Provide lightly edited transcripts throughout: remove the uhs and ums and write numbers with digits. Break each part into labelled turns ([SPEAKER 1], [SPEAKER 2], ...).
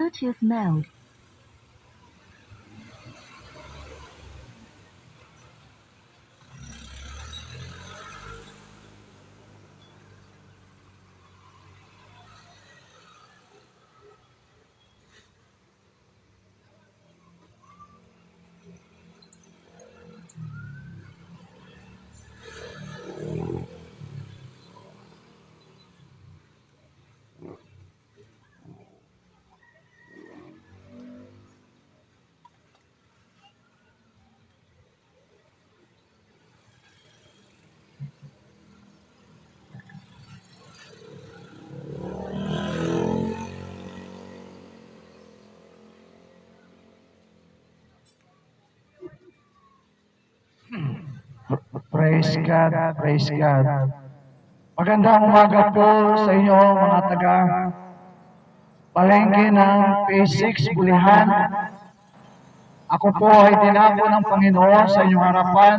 [SPEAKER 1] Bluetooth mode.
[SPEAKER 2] Praise God, praise God. Magandang umaga po sa inyo mga taga palengke ng Phase 6 Bulihan. Ako po ay dinako ng Panginoon sa inyong harapan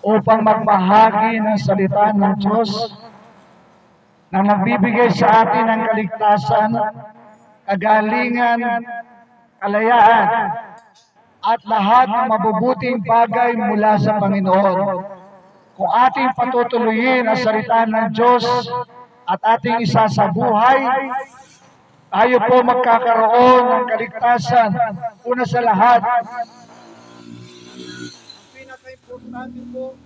[SPEAKER 2] upang magbahagi ng salita ng Diyos na nagbibigay sa atin ng kaligtasan, kagalingan, kalayaan, at lahat ng mabubuting bagay mula sa Panginoon. Kung ating patutuloyin ang salita ng Diyos at ating isasabuhay, tayo po magkakaroon ng kaligtasan. Una sa lahat, ang pinaka-importante po,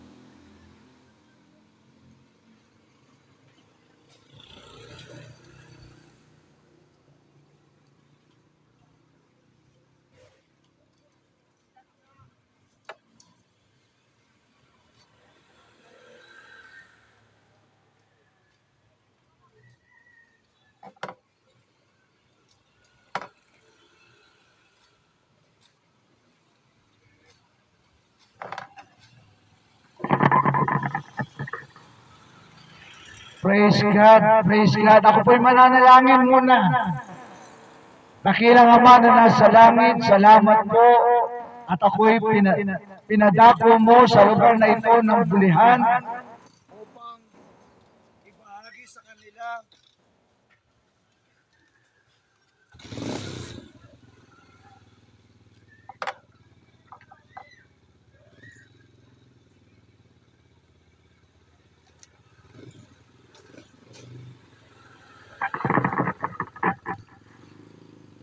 [SPEAKER 2] praise God, praise God. Ako po'y mananalangin muna. Dakilang Ama na nasa langit, salamat po. At ako'y pinadako mo sa lugar na ito ng Bulihan upang ibahagi sa kanila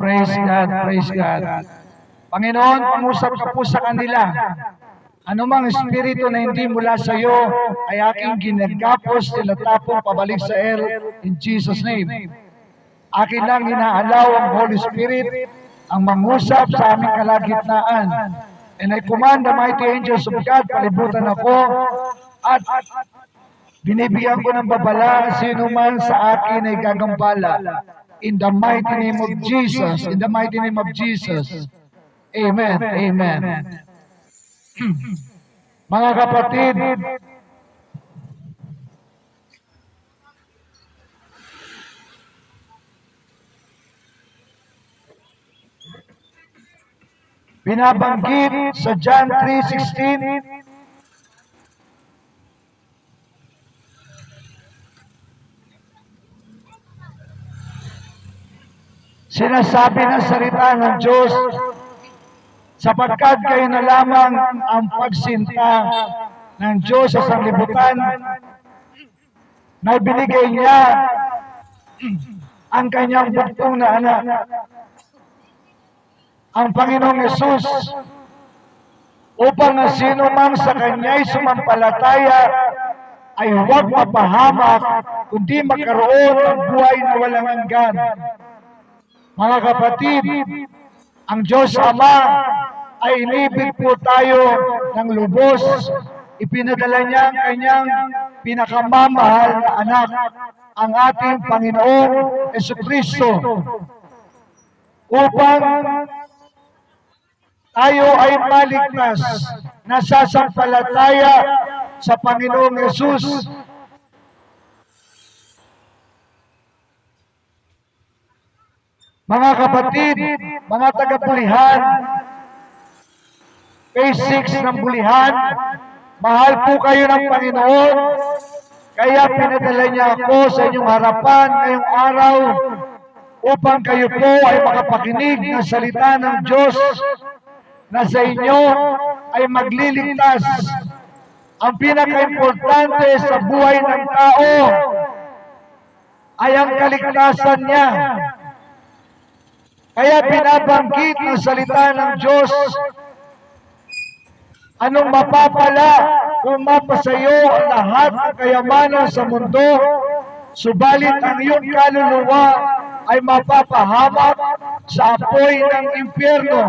[SPEAKER 2] praise God, praise God. Panginoon, pangusap ka po sa kanila. Anumang espiritu na hindi mula sa iyo ay aking ginagapos, tinatapong pabalik sa in Jesus' name. Akin lang inaalaw ang Holy Spirit ang mangusap sa aming kalagitnaan. And I command the mighty angels of God, palibutan ako at binibigyan ko ng babala sino man sa akin ay gagambala. In the mighty name of Jesus, in the mighty name of Jesus. Amen, amen. Mga kapatid, binabanggit sa John 3:16, sinasabi ng salita ng Diyos, sapagkat kayo na lamang ang pagsinta ng Diyos sa sanglibutan na binigay niya ang kanyang buktong na anak, ang Panginoong Yesus, upang ang sino man sa kanya'y sumampalataya ay huwag mapahamak, kundi magkaroon ng buhay na walang hanggan. Mga kapatid, ang Diyos Ama ay inibig po tayo ng lubos. Ipinadala niya ang kanyang pinakamamahal na anak, ang ating Panginoong Jesucristo, upang tayo ay maligtas, nasasampalataya sa Panginoong Yesus. Mga kapatid, mga taga-Bulihan, Phase 6 ng Bulihan, mahal po kayo ng Panginoon, kaya pinadala niya ako sa inyong harapan ngayong araw upang kayo po ay makapakinig ng salita ng Diyos na sa inyo ay magliligtas. Ang pinaka-importante sa buhay ng tao ay ang kaligtasan niya. Kaya binabanggit ng salita ng Diyos, anong mapapala kung mapasayo ang lahat ng kayamanan sa mundo, subalit ang iyong kaluluwa ay mapapahamak sa apoy ng impyerno.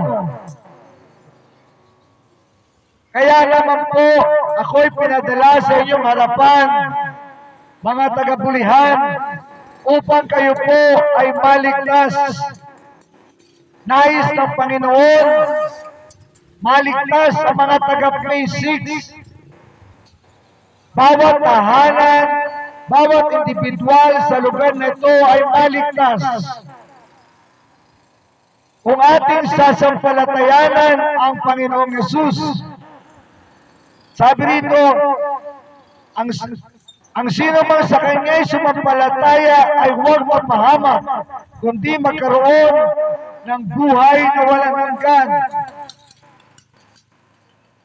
[SPEAKER 2] Kaya naman po, ako'y pinadala sa inyong harapan, mga tagabulihan, upang kayo po ay maligtas. Nais ng Panginoon, maligtas ang mga taga-P6. Bawat tahanan, bawat individual sa lugar na ito ay maligtas. Kung ating sasampalatayanan ang Panginoong Yesus, sabi rito, ang sino mang sa Kanya'y sumampalataya ay huwag mapahamak, kundi magkaroon ng buhay na walang hanggan.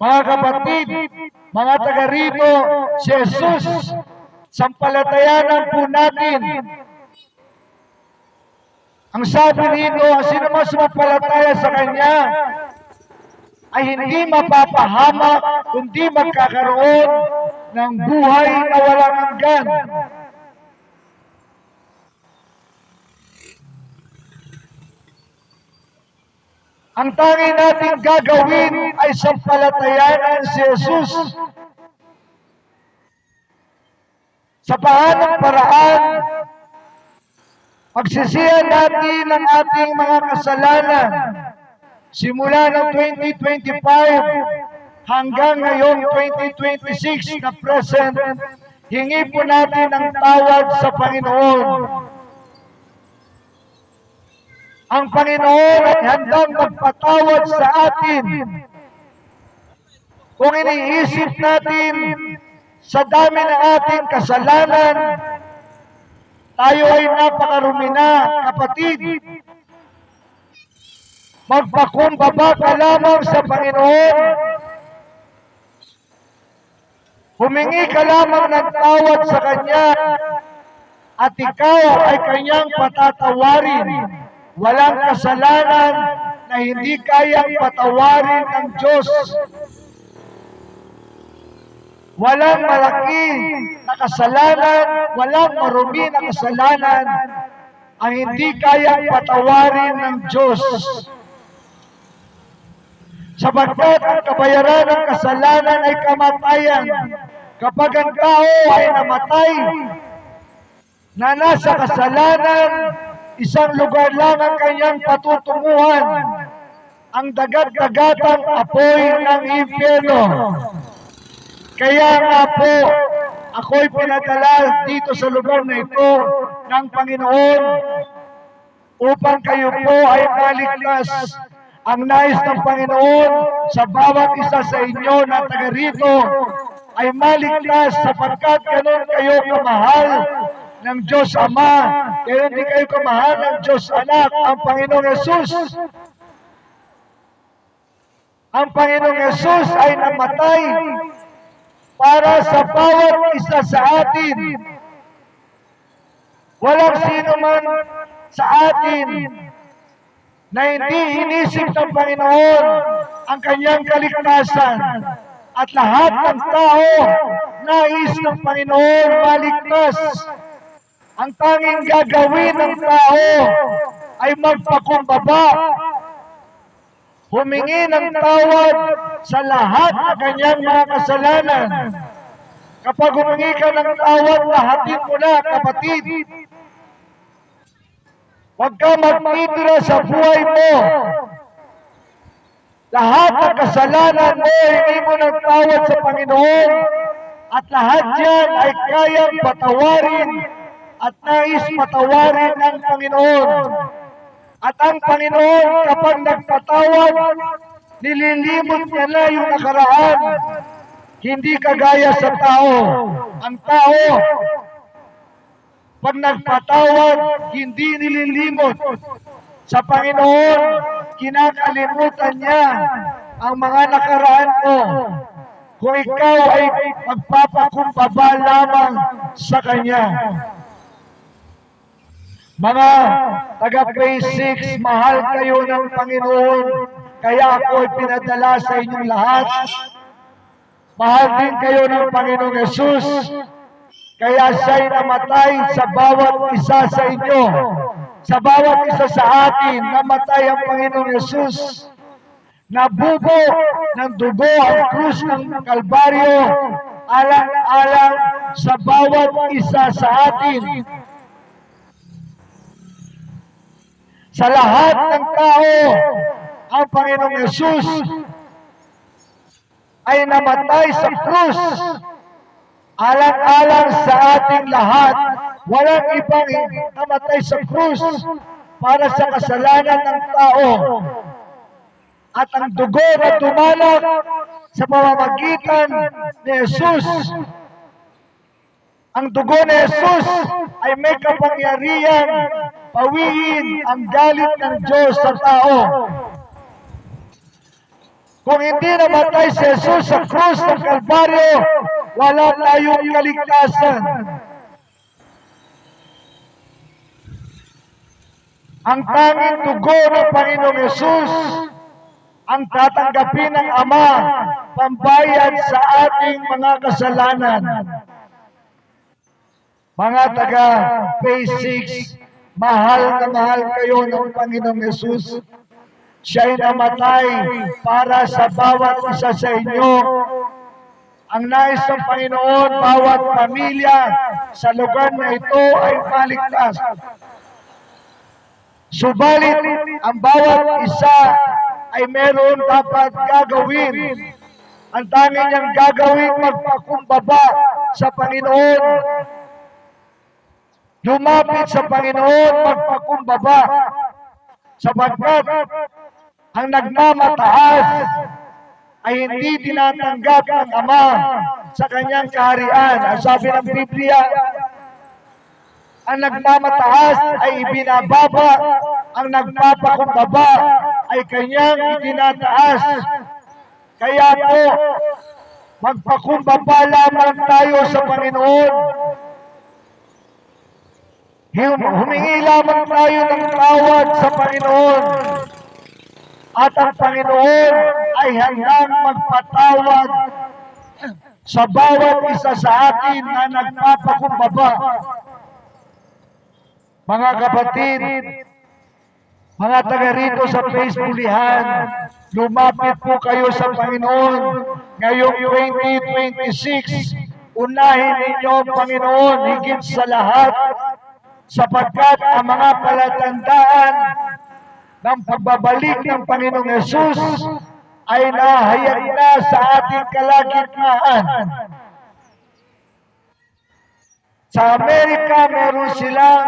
[SPEAKER 2] Mga kapatid, mga taga rito, si Jesus, sampalatayanan po natin. Ang sabi rito, ang sino mang sumampalataya sa Kanya, ay hindi mapapahamak, kundi magkakaroon ng buhay na walang hanggan. Ang tanging natin gagawin ay sampalatayanan si Jesus. Sa paanong paraan, pagsisihan natin ang ating mga kasalanan, simula ng 2025 hanggang ngayong 2026 na present, hingi po natin ang tawad sa Panginoon. Ang Panginoon ay handang magpatawad sa atin. Kung iniisip natin sa dami ng ating kasalanan, tayo ay napakarumi na, kapatid. Magpakumbaba ka lamang sa Panginoon. Humingi ka lamang ng tawad sa Kanya at ikaw ay Kanyang patatawarin. Walang kasalanan na hindi kayang patawarin ng Diyos. Walang malaki na kasalanan, walang marumi na kasalanan ang hindi kayang patawarin ng Diyos. Sapagkat ang kabayaran ng kasalanan ay kamatayan. Kapag ang tao ay namatay, na nasa kasalanan, isang lugar lang ang kanyang patutunguhan, ang dagat-dagatang apoy ng impyerno. Kaya nga po, ako'y pinadala dito sa lugar na ito ng Panginoon upang kayo po ay maligtas. Ang nais ng Panginoon sa bawat isa sa inyo na taga rito ay maligtas, sapagkat ganun kayo kamahal ng Diyos Ama, kaya hindi kayo kamahal ng Diyos Anak, ang Panginoong Yesus. Ang Panginoong Yesus ay namatay para sa bawat isa sa atin. Walang sino man sa atin na hindi inisip ng Panginoon ang Kanyang kaligtasan. At lahat ng tao, nais ng Panginoon maligtas. Ang tanging gagawin ng tao ay magpakumbaba, humingi ng tawad sa lahat ng kanyang mga kasalanan. Kapag humingi ka ng tawad, lahatin mo na, kapatid. Huwag ka magtitira sa buhay mo. Lahat ng kasalanan mo, hingi mo ng tawad sa Panginoon. At lahat yan ay kayang patawarin at nais patawarin ng Panginoon. At ang Panginoon, kapag nagpatawad, nililimot niya na yung nakaraan. Hindi kagaya sa tao. Ang tao, Pag nagpatawad, hindi nililimot. Sa Panginoon, kinakalimutan niya ang mga nakaraan mo. Kung ikaw ay magpapakumbaba lamang sa Kanya. Mga taga-Phase 6, mahal kayo ng Panginoon, kaya ako ay pinadala sa inyong lahat. Mahal din kayo ng Panginoong Yesus, kaya siya'y namatay sa bawat isa sa inyo. Sa bawat isa sa atin, namatay ang Panginoong Yesus. Nabubo ng dugo ang krus ng Kalbaryo, alang-alang sa bawat isa sa atin. Sa lahat ng tao, ang Panginoong Yesus ay namatay sa krus, alang-alang sa ating lahat. Walang ibang namatay sa krus para sa kasalanan ng tao. At ang dugo na tumalak sa pamamagitan ni Jesus, ang dugo ni Jesus ay may kapangyarihan pawiin ang galit ng Diyos sa tao. Kung hindi namatay si Jesus sa krus ng Kalbaryo, wala tayong kaligtasan. Ang tanging dugo ng Panginoong Yesus ang tatanggapin ng Ama, pambayad sa ating mga kasalanan. Mga taga-Phase 6, mahal na mahal kayo ng Panginoong Yesus. Siya'y namatay para sa bawat isa sa inyo. Ang nais ng Panginoon, bawat pamilya sa lugar na ito ay maligtas. Subalit, ang bawat isa ay meron dapat gagawin. Ang tanging niyang gagawin, magpakumbaba sa Panginoon. Lumapit sa Panginoon, magpakumbaba. Sapagkat ang nagmamataas ay hindi tinatanggap ng Ama sa kanyang kaharian. Ang sabi ng Biblia, ang nagmamataas ay ibinababa, ang nagpapakumbaba ay kanyang itinataas. Kaya po, magpakumbaba lamang tayo sa Panginoon. Humingi lamang tayo ng tawad sa Panginoon. At ang Panginoon ay handang magpatawad sa bawat isa sa atin na nagpapakumbaba. Mga kapatid, mga taga rito sa Phase Bulihan, lumapit po kayo sa Panginoon ngayong 2026. Unahin ninyo ang Panginoon higit sa lahat, sapagkat ang mga palatandaan ng pagbabalik ng Panginoong Yesus ay nahayag na sa ating kalagitnaan. Sa Amerika, meron silang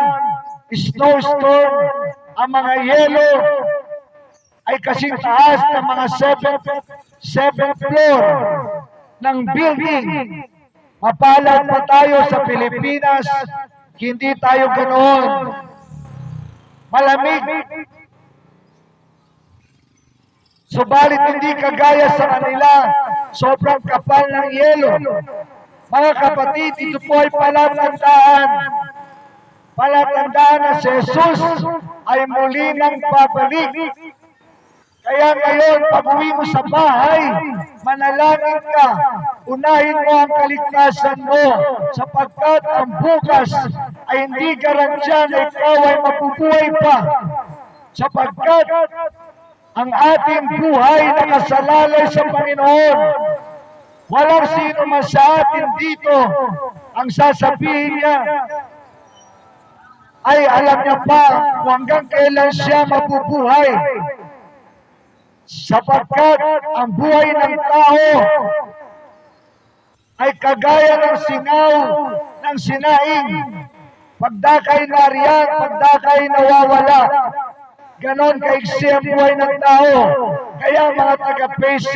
[SPEAKER 2] snowstorm. Ang mga yelo ay kasing taas ng mga 7th floor ng building. Mapalad pa tayo sa Pilipinas, hindi tayo ganoon. Malamig. Subalit hindi kagaya sa kanila, sobrang kapal ng yelo. Mga kapatid, ito po ay palatandaan. Palatandaan na si Jesus ay muli nang babalik. Kaya ngayon, pag-uwi mo sa bahay, manalangin ka, unahin mo ang kaligtasan mo, sapagkat ang bukas ay hindi garantiya na ikaw ay mabubuhay pa. Sapagkat ang ating buhay nakasalalay sa Panginoon. Walang sino man sa atin dito ang sasabihin niya ay alam niya pa kung hanggang kailan siya mabubuhay. Sapagkat ang buhay ng tao ay kagaya ng singaw ng sinaing. Pagdakay nariyan, pagdakay nawawala. Ganon kaigsi ang buhay ng tao. Kaya mga taga-Phase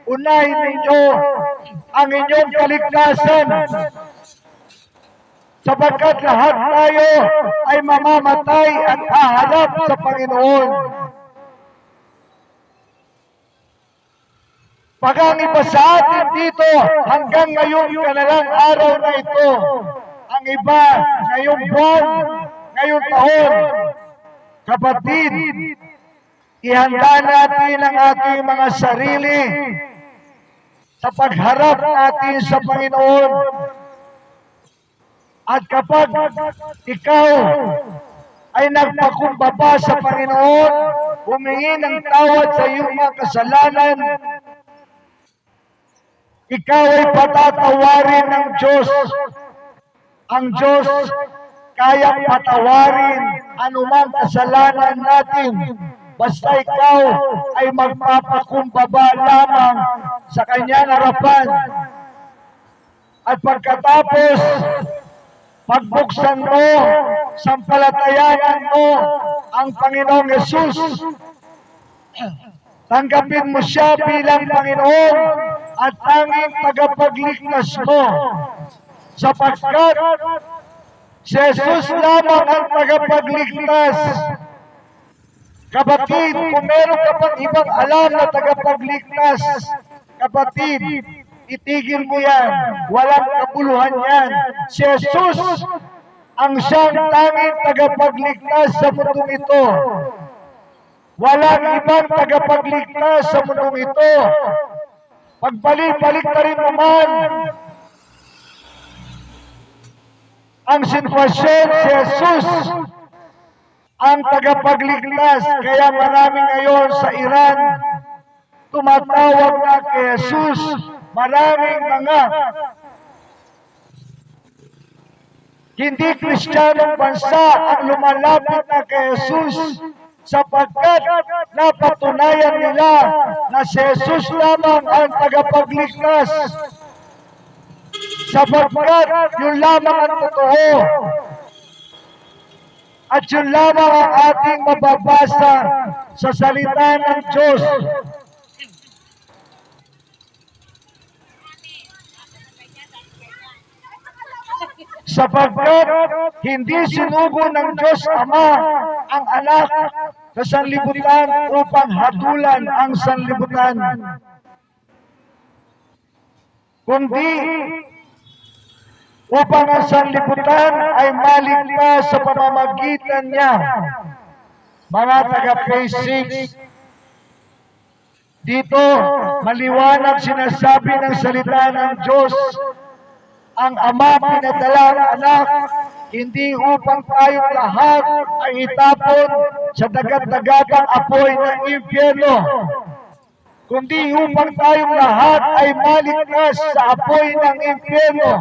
[SPEAKER 2] 6, unahin ninyo ang inyong kaligtasan. sapagkat lahat tayo ay mamamatay at haharap sa Panginoon. Pag ang iba sa atin dito, hanggang ngayong kanalang araw na ito, ang iba ngayong buwan, ngayong taon, kapatid, ihanda natin ang ating mga sarili sa pagharap natin sa Panginoon. At kapag ikaw ay nagpakumbaba sa Panginoon, humingi ng tawad sa iyong mga kasalanan, ikaw ay patatawarin ng Diyos. Ang Diyos kayang patawarin anumang kasalanan natin, basta ikaw ay magpapakumbaba lamang sa Kanyang harapan. At pagkatapos, pagbuksan mo, sampalatayanan mo ang Panginoong Yesus, tanggapin mo siya bilang Panginoon at tanging tagapagligtas mo, sapagkat si Jesus lamang ang tagapagligtas. Kapatid, kung meron ka pang ibang alam na tagapagligtas, kapatid, itigil mo yan. Walang kabuluhan yan. Si Jesus ang siyang tanging tagapagligtas sa mundong ito. Walang ibang tagapagligtas sa mundong ito. Pagbalik-balik na rin naman ang sitwasyon, si Jesus ang tagapagligtas. Kaya marami ngayon sa Iran tumatawag na kay Jesus. Maraming mga hindi Kristiyanong bansa ang lumalapit na kay Jesus, sapagkat napatunayan nila na si Jesus lamang ang tagapagligtas, sapagkat yun lamang ang totoo at yun lamang ang ating mababasa sa salita ng Diyos. Sapagkat hindi sinugo ng Diyos Ama ang anak sa sanlibutan upang hatulan ang sanlibutan, kundi upang ang sanlibutan ay maligtas sa pamamagitan niya. Mga taga-Phase 6, dito maliwanag sinasabi ng salita ng Diyos, ang Ama pinadala ang anak, hindi upang tayong lahat ay itapon sa dagat-dagatang apoy ng impyerno, kundi upang tayong lahat ay maligtas sa apoy ng impyerno.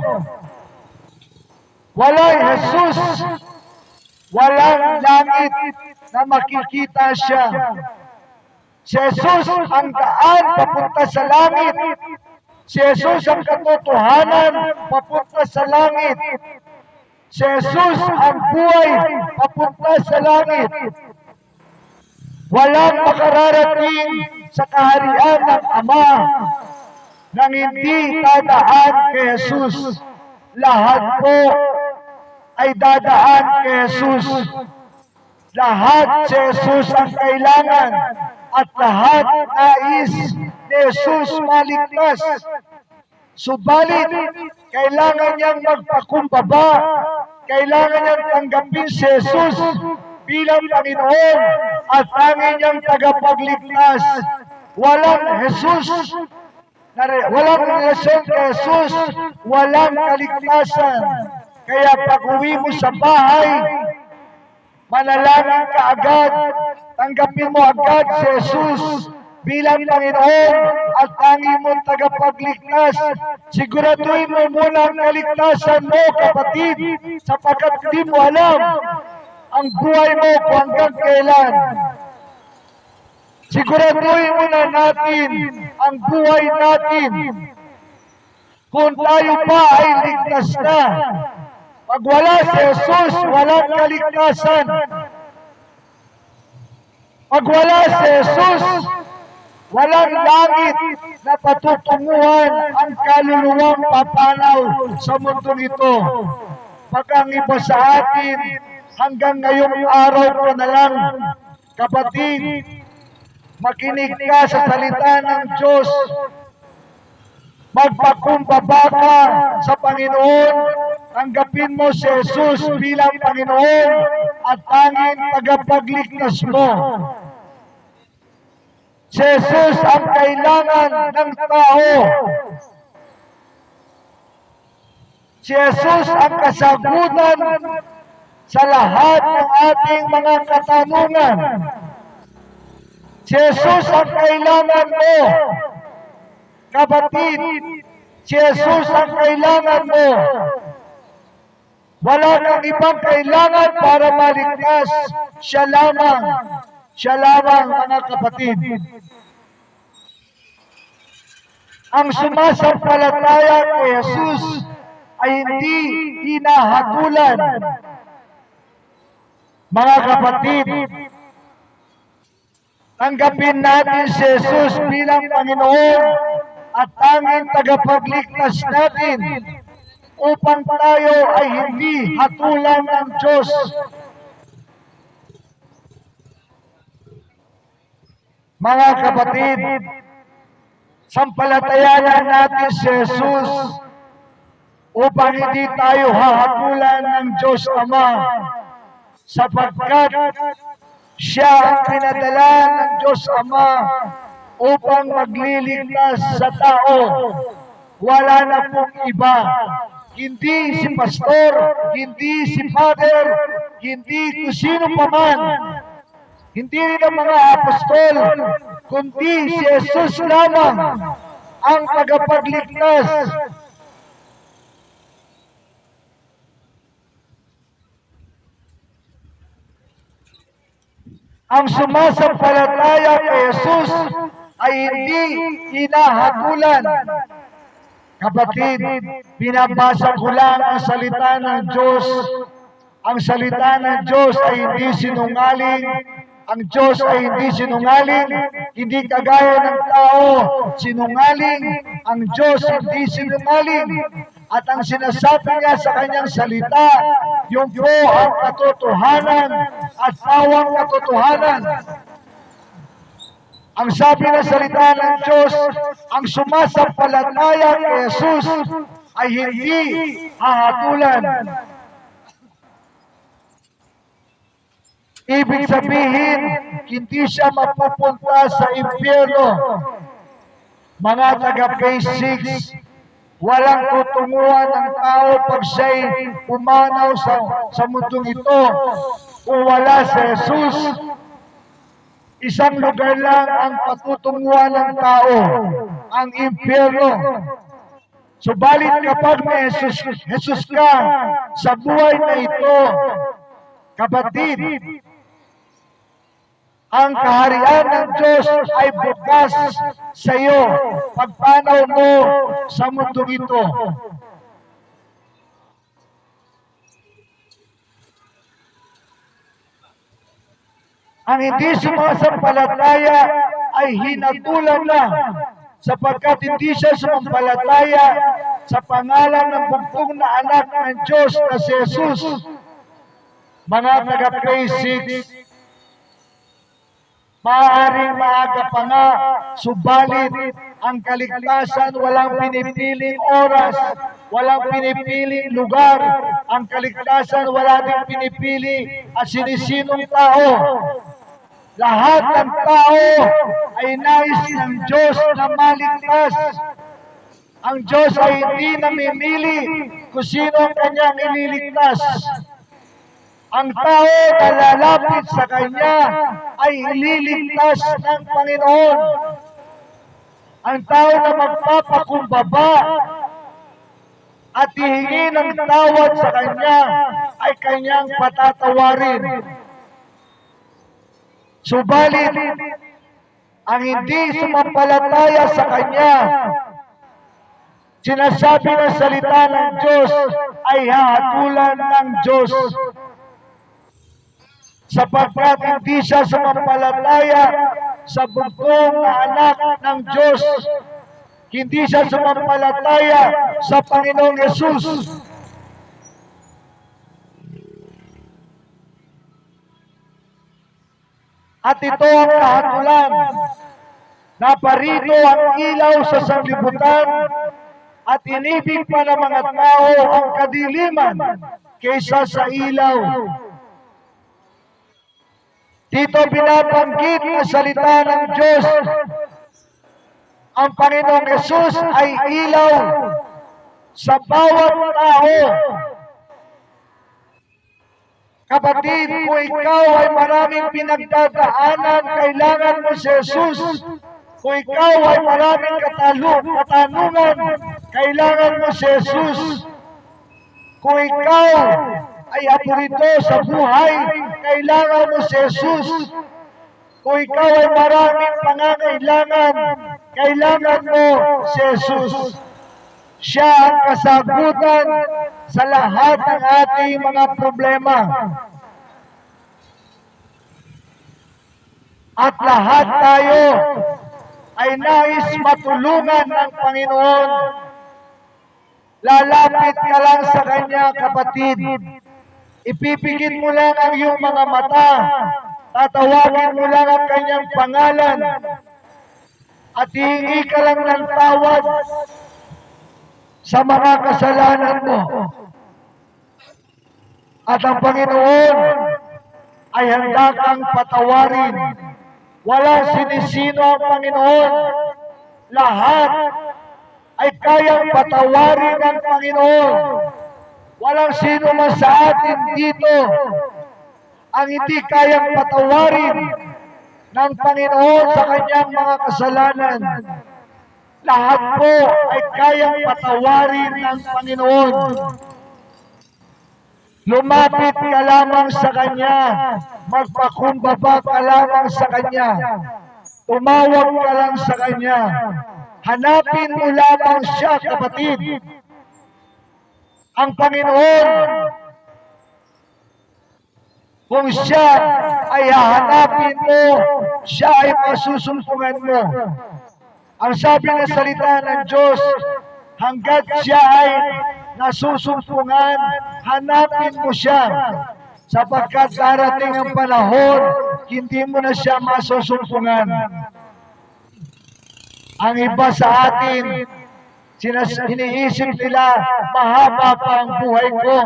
[SPEAKER 2] Walang Jesus, walang langit na makikita siya. Si Jesus ang daan papunta sa langit. Si Jesus ang katotohanan papunta sa langit. Si Jesus ang buhay papunta sa langit. Walang makararating sa kaharian ng Ama nang hindi dadaan kay Jesus. Lahat po ay dadaan kay Jesus. Lahat si Jesus ang kailangan at lahat nais ni Jesus maligtas. Subalit, kailangan niyang magpakumbaba, kailangan niyang tanggapin si Jesus bilang Panginoon at tanging niyang tagapagligtas. Walang Jesus, walang relasyon kay Jesus, walang kaligtasan. Kaya pag uwi mo sa bahay, manalangin ka agad, tanggapin mo agad si Jesus bilang Panginoon at tanging mong tagapagligtas. Siguraduhin mo muna ang kaligtasan mo, kapatid, sapagkat hindi mo alam ang buhay mo kung hanggang kailan. Siguraduhin muna natin ang buhay natin kung tayo pa ay ligtas na. Pag wala si Jesus, walang kaligtasan. Pag wala si Jesus, walang langit na patutunguhan ang kaluluwang papanaw sa mundong ito. pag ang iba sa atin hanggang ngayong araw pa na lang, kapatid, makinig ka sa salita ng Diyos, magpakumbaba ka sa Panginoon, tanggapin mo si Jesus bilang Panginoon at tanging tagapagligtas mo. Si Jesus ang kailangan ng tao. Si Jesus ang kasagutan sa lahat ng ating mga katanungan. Si Jesus ang kailangan mo. Kapatid, si Jesus ang kailangan mo. Wala kang ibang kailangan para maligtas. Siya lamang. Siya lamang, mga kapatid. Ang sumasampalataya kay Jesus ay hindi hinahatulan. Mga kapatid, tanggapin natin si Jesus bilang Panginoon at tanging tagapagligtas natin upang tayo ay hindi hatulan ng Diyos. Mga kapatid, sampalatayanan natin si Jesus upang hindi tayo hahatulan ng Diyos Ama, sapagkat siya ang pinadala ng Diyos Ama upang magliligtas sa tao. Wala na pong iba. Hindi si pastor, hindi si father, hindi kung sino pa man. Hindi rin ang mga apostol, kundi si Jesus lamang ang tagapagligtas. Ang sumasampalataya kay Jesus ay hindi hinahatulan. Kapatid, binabasa ko lang ang salita ng Diyos. Ang salita ng Diyos ay hindi sinungaling. Ang Diyos ay hindi sinungaling, hindi kagaya ng tao sinungaling. Ang Diyos hindi sinungaling. At ang sinasabi niya sa kanyang salita, yung po ang katotohanan at pawang katotohanan. Ang sabi ng salita ng Diyos, ang sumasampalataya kay Jesus ay hindi hahatulan. Ibig sabihin, hindi siya mapupunta sa impyerno. Mga taga-phase 6, walang tutunguhan ng tao pag siya'y pumanaw sa mundong ito. Kung wala si Jesus, isang lugar lang ang patutunguhan ng tao, ang impyerno. Subalit kapag may Jesus ka sa buhay na ito, kapatid, ang kaharian ng Diyos ay bukas sa iyo pagpanaw mo sa mundong ito. Ang hindi sumasampalataya ay hinatulan na sapagkat hindi siya sumampalataya sa pangalan ng bugtong na anak ng Diyos na si Jesus. Mga taga-phase 6, maaaring maaga pa nga, subalit ang kaligtasan walang pinipiling oras, walang pinipiling lugar. Ang kaligtasan wala din pinipili at sinisinong tao. Lahat ng tao ay nais ng Diyos na maligtas. Ang Diyos ay hindi namimili kung sino ang kanyang ililigtas. Ang tao na lalapit sa Kanya ay ililigtas ng Panginoon. Ang tao na magpapakumbaba at hihingi ng tawad sa Kanya ay Kanyang patatawarin. Subalit, ang hindi sumampalataya sa Kanya, sinasabi ng salita ng Diyos ay hahatulan ng Diyos. Sapagkat hindi siya sumampalataya sa bugtong na anak ng Diyos. Hindi siya sumampalataya sa Panginoong Yesus. At ito ang kahatulan na parito ang ilaw sa sanlibutan at inibig pa ng mga tao ang kadiliman kaysa sa ilaw. Dito binabanggit na salita ng Diyos, ang Panginoong Yesus ay ilaw sa bawat tao. Kapatid, kung ikaw ay maraming pinagdadaanan, kailangan mo si Jesus. Kung ikaw ay maraming katanungan, kailangan mo si Jesus. Kung ikaw ay apurito sa buhay, kailangan mo si Jesus. Kung ikaw ay maraming pangangailangan, kailangan mo si Jesus. Siya ang kasagutan sa lahat ng ating mga problema. At lahat tayo ay nais matulungan ng Panginoon. Lalapit ka lang sa Kanya, kapatid. Ipipigit mo lang ang iyong mga mata. Tatawagin mo lang ang Kanyang pangalan. At hihingi ka lang ng tawad sa mga kasalanan mo. At ang Panginoon ay handa kang patawarin. Walang sinisino ang Panginoon. Lahat ay kayang patawarin ng Panginoon. Walang sino man sa atin dito ang hindi kayang patawarin ng Panginoon sa kanyang mga kasalanan. Lahat po ay kayang patawarin ng Panginoon. Lumapit ka lamang sa Kanya. Magpakumbaba ka lamang sa Kanya. Tumawag ka lang sa Kanya. Hanapin mo lamang siya, kapatid. Ang Panginoon, kung siya ay hahanapin mo, siya ay masusumpungan mo. Ang sabi ng salita ng Diyos, hanggat siya ay nasusumpungan, hanapin mo siya. Sapagkat darating ang panahon, hindi mo na siya masusumpungan. Ang iba sa atin, iniisip nila, mahaba pa ang buhay ko.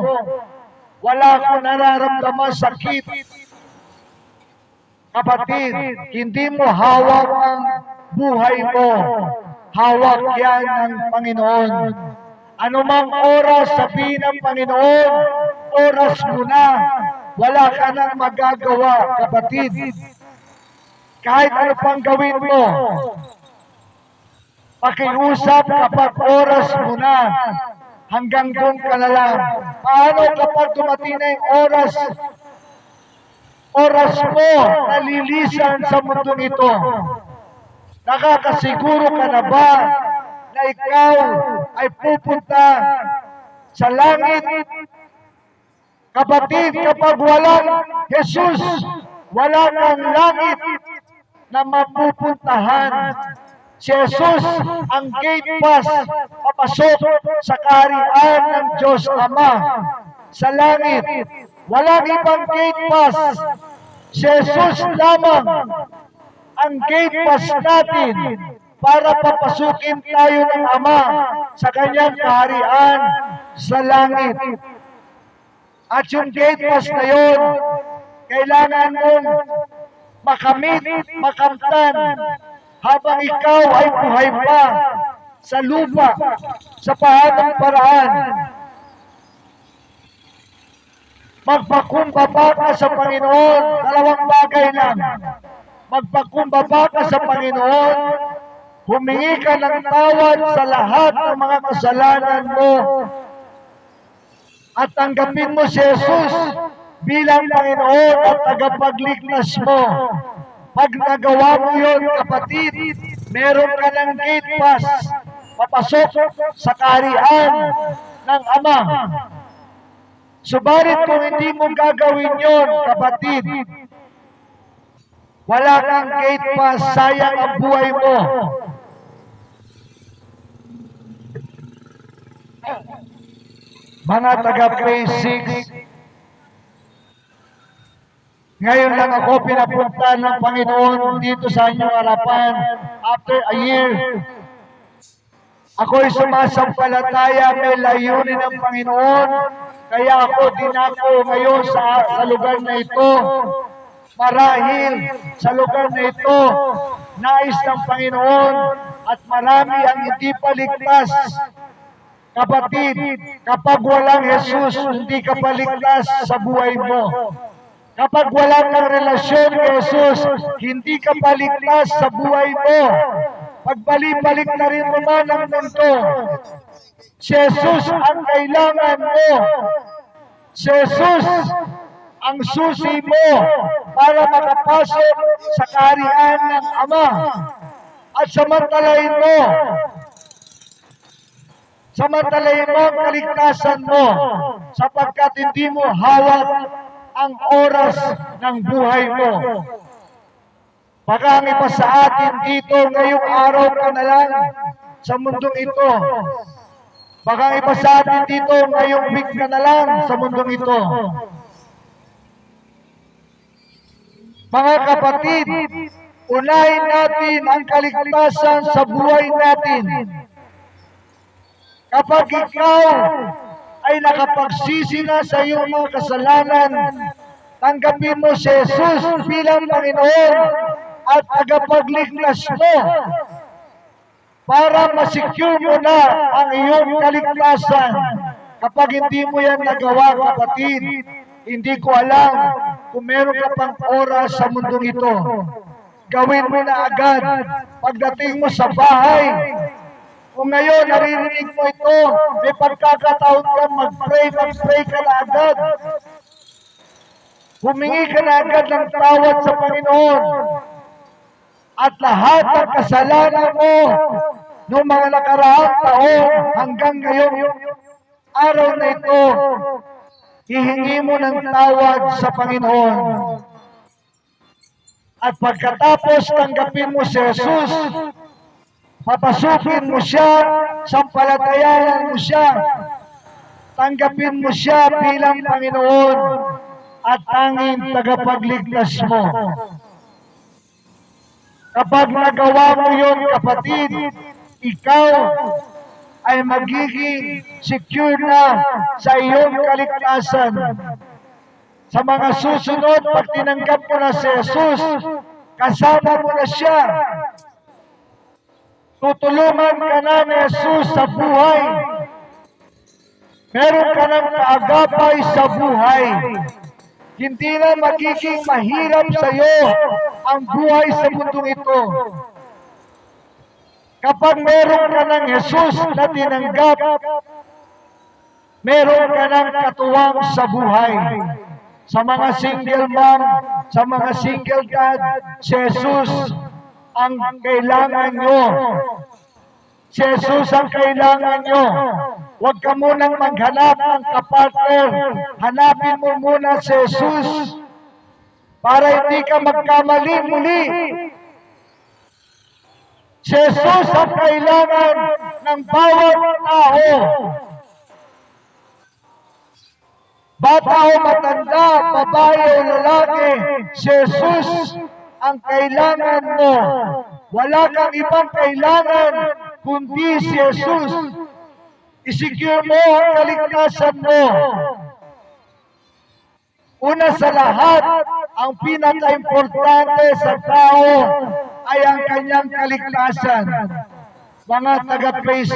[SPEAKER 2] Wala akong nararamdaman sakit. Kapatid, hindi mo hawak ang buhay mo. Hawak yan ng Panginoon. Anumang oras sabihin ng Panginoon, oras mo na. Wala ka nang magagawa, kapatid. Kahit ano pang gawin mo, pakiusap kapag oras mo na, hanggang doon ka na lang. Paano kapag dumating na yung oras mo nalilisan sa mundo nito? Nakakasiguro ka na ba na ikaw ay pupunta sa langit? Kapatid, kapag walang Jesus, wala kang langit na mapupuntahan. Si Jesus ang gate pass papasok sa kaharian ng Diyos Ama sa langit. Walang ibang gate pass. Si Jesus lamang ang gate pass natin para papasukin tayo ng Ama sa kanyang kaharian sa langit. At yung gate pass na yun, kailangan mong makamit, makamtan, habang ikaw ay buhay pa sa lupa, sa pahatang paraan. Magpakumbaba ka sa Panginoon, dalawang bagay lang. Magpakumbaba ka sa Panginoon, humingi ka ng tawad sa lahat ng mga kasalanan mo, at tanggapin mo si Jesus bilang Panginoon at tagapagligtas mo. Pag nagawa mo yun, kapatid, meron ka ng gate pass papasok sa kaharian ng Ama. Subalit kung hindi mo gagawin yun, kapatid, wala kang gate pass, sayang ang buhay mo. Mga taga-Phase 6, Ngayon lang ako pinapunta ng Panginoon dito sa inyong harapan after a year. Ako'y sumasampalataya, may layunin ng Panginoon, kaya ako dinako ngayon sa lugar na ito. Marahil sa lugar na ito, nais ng Panginoon at marami ang hindi paligtas. Kapatid, kapag walang Jesus, hindi ka paligtas sa buhay mo. Kapag wala kang relasyon kay Jesus, hindi ka paligtas sa buhay mo. Pagbalik-balik na rin mo man ang mundo. Si Jesus ang kailangan mo. Si Jesus ang susi mo para makapasok sa kaharian ng Ama. At samantalahin mo ang kaligtasan mo sapagkat hindi mo hawak ang oras ng buhay mo. Baka ang iba sa atin dito ngayong araw ka na lang sa mundong ito. Baka ang iba sa atin dito ngayong week ka na lang sa mundong ito. Mga kapatid, unahin natin ang kaligtasan sa buhay natin. Kapag ikaw ay nakapagsisi na sa iyong mga kasalanan, tanggapin mo si Jesus bilang Panginoon at tagapagligtas mo para masecure mo na ang iyong kaligtasan. Kapag hindi mo yan nagawa, kapatid, hindi ko alam kung meron ka pang oras sa mundong ito. Gawin mo na agad pagdating mo sa bahay. Kung ngayon naririnig mo ito, may pagkakataon ka mag-pray ka na agad. Humingi ka na agad ng tawad sa Panginoon. At lahat ng kasalanan mo noong mga nakaraang taon hanggang ngayong araw na ito, hihingi mo ng tawad sa Panginoon. At pagkatapos tanggapin mo si Jesus, papasukin mo siya, sampalatayanan mo siya, tanggapin mo siya bilang Panginoon at tanging tagapagligtas mo. Kapag nagawa mo yun, kapatid, ikaw ay magiging secure na sa iyong kaligtasan. Sa mga susunod, pag tinanggap mo na si Jesus, kasama mo na siya. Tutulungan ka na ni Jesus sa buhay. Meron ka ng kaagapay sa buhay. Hindi na magiging mahirap sa iyo ang buhay sa mundong ito. Kapag meron ka ng Jesus na tinanggap, meron ka ng katuwang sa buhay. Sa mga single mom, sa mga single dad, si Jesus ang kailangan nyo. Si Jesus ang kailangan nyo. Huwag ka munang maghanap ng kapartner. Hanapin mo muna si Jesus para hindi ka magkamali muli. Si Jesus ang kailangan ng bawat tao. Bata o matanda, babae o lalaki, si Jesus ang kailangan mo. Wala kang ibang kailangan kundi si Jesus. I-secure mo ang kaligtasan mo. Una sa lahat, ang pinaka-importante sa tao ay ang kanyang kaligtasan. Mga taga-Phase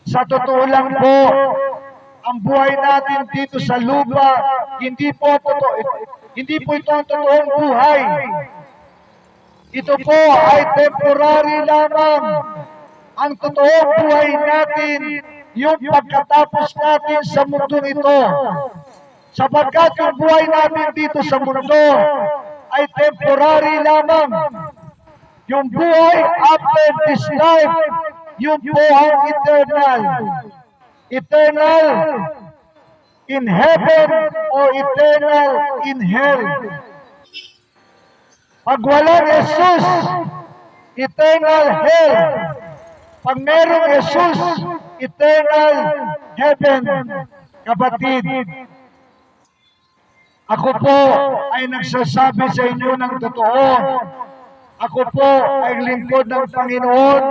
[SPEAKER 2] 6, sa totoo lang po, ang buhay natin dito sa lupa, hindi po ito ang totoong buhay. Ito po ay temporary lamang. Ang totoong buhay natin, yung pagkatapos natin sa mundo ito. Sapagkat yung buhay natin dito sa mundo ay temporary lamang. Yung buhay after this life, yung buhay eternal. Eternal in heaven or eternal in hell. Pag walang Jesus, eternal hell. Pag merong Jesus, eternal heaven. Kapatid, Ako po ay nagsasabi sa inyo ng totoo. Ako po ay lingkod ng Panginoon.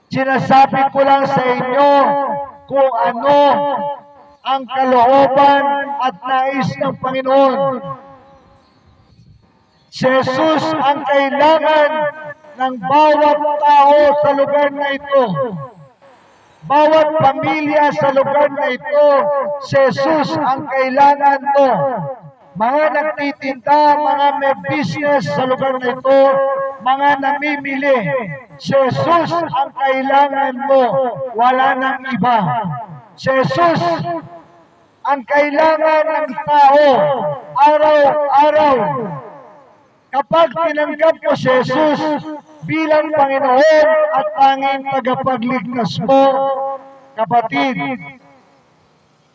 [SPEAKER 2] Sinasabi ko lang sa inyo kung ano ang kalooban at nais ng Panginoon. Si Jesus ang kailangan ng bawat tao sa lugar na ito. Bawat pamilya sa lugar na ito, si Jesus ang kailangan mo. Mga nagtitinda, mga may business sa lugar na ito, mga namimili, si Jesus ang kailangan mo, wala nang iba. Si Jesus ang kailangan ng tao, araw-araw. Kapag tinanggap mo si Jesus bilang Panginoon at tanging tagapagligtas mo, kapatid,